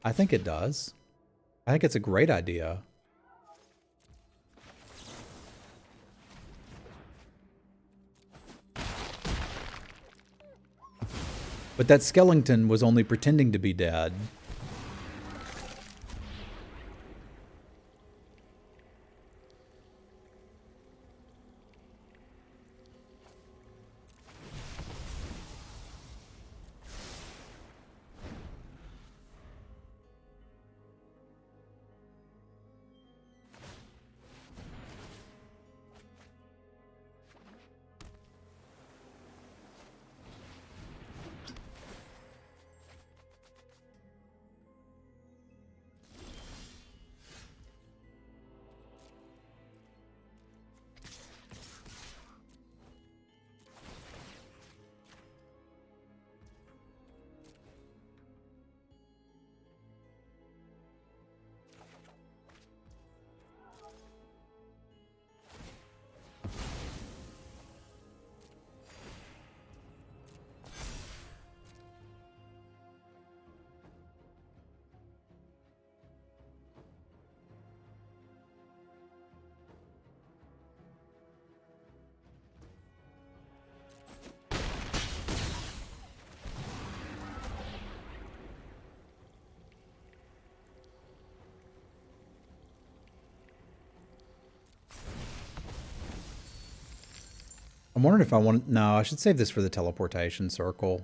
I think it does. I think it's a great idea. But that skeleton was only pretending to be dead. I'm wondering if I want... No, I should save this for the teleportation circle.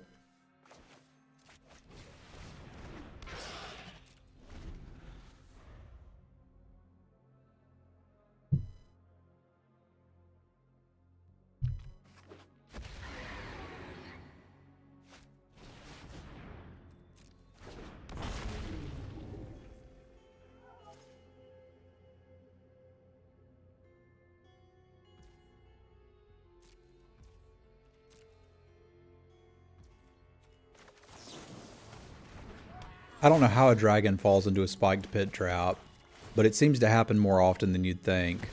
I don't know how a dragon falls into a spiked pit trap, but it seems to happen more often than you'd think.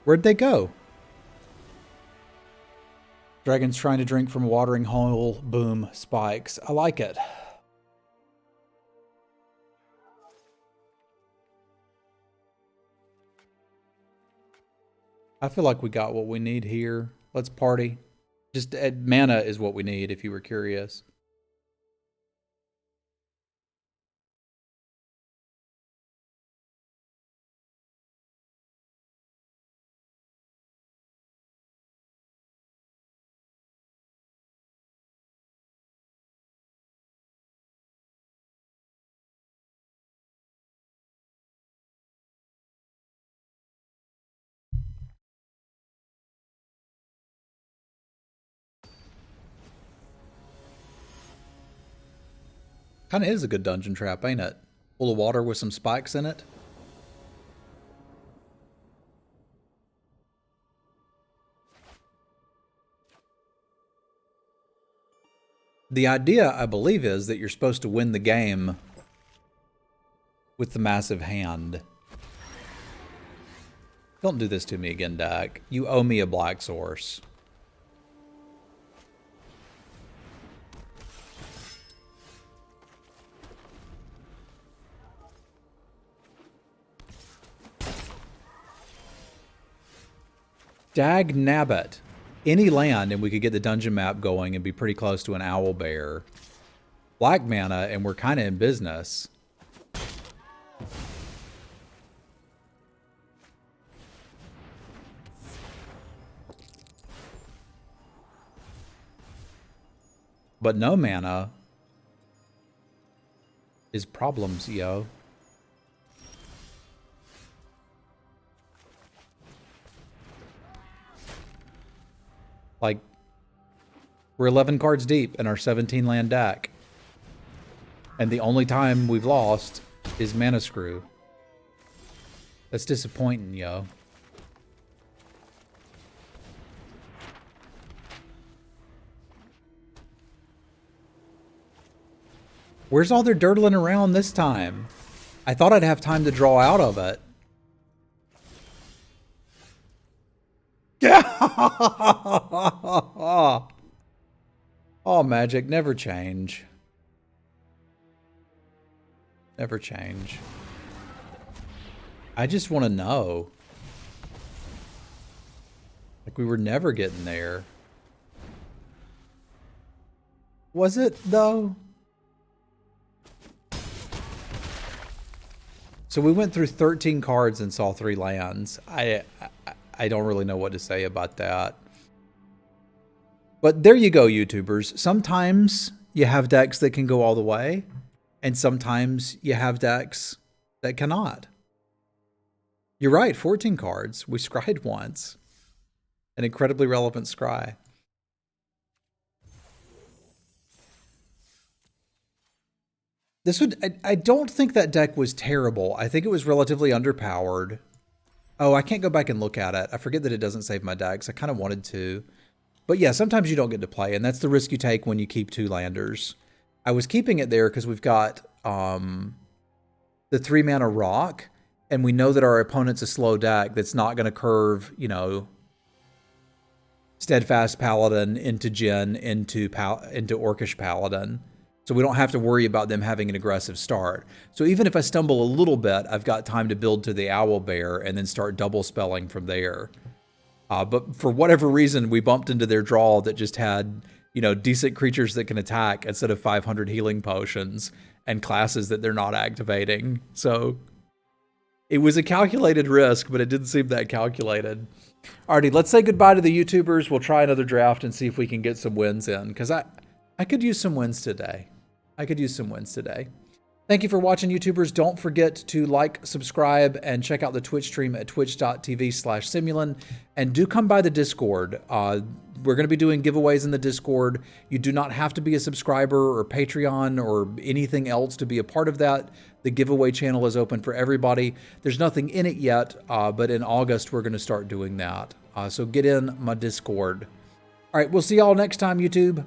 Where'd they go? Dragon's trying to drink from a watering hole. Boom. Spikes. I like it. I feel like we got what we need here. Let's party. Just mana is what we need, if you were curious. Kind of is a good dungeon trap, ain't it? Full of water with some spikes in it. The idea, I believe, is that you're supposed to win the game with the massive hand. Don't do this to me again, deck. You owe me a black source. Dag nabbit. Any land and we could get the dungeon map going and be pretty close to an owl bear. Black mana and we're kind of in business. But no mana is problems, yo. Like, we're 11 cards deep in our 17 land deck. And the only time we've lost is Mana Screw. That's disappointing, yo. Where's all their dirtling around this time? I thought I'd have time to draw out of it. Oh, Magic, never change. Never change. I just want to know. Like, we were never getting there. Was it, though? So we went through 13 cards and saw 3 lands. I don't really know what to say about that. But there you go, YouTubers. Sometimes you have decks that can go all the way, and sometimes you have decks that cannot. You're right, 14 cards. We scryed once. An incredibly relevant scry. This would, I don't think that deck was terrible. I think it was relatively underpowered. Oh, I can't go back and look at it. I forget that it doesn't save my decks. I kind of wanted to. But yeah, sometimes you don't get to play, and that's the risk you take when you keep 2 landers. I was keeping it there because we've got the 3 mana rock, and we know that our opponent's a slow deck that's not going to curve, you know, Steadfast Paladin into Jin into Orcish Paladin. So we don't have to worry about them having an aggressive start. So even if I stumble a little bit, I've got time to build to the Owl Bear and then start double spelling from there. But for whatever reason, we bumped into their draw that just had, you know, decent creatures that can attack instead of 500 healing potions and classes that they're not activating. So it was a calculated risk, but it didn't seem that calculated. Alrighty, let's say goodbye to the YouTubers. We'll try another draft and see if we can get some wins in, because I could use some wins today. Thank you for watching, YouTubers. Don't forget to like, subscribe, and check out the Twitch stream at twitch.tv/Semulin. And do come by the Discord. We're going to be doing giveaways in the Discord. You do not have to be a subscriber or Patreon or anything else to be a part of that. The giveaway channel is open for everybody. There's nothing in it yet, but in August we're going to start doing that. So get in my Discord. All right, we'll see y'all next time, YouTube.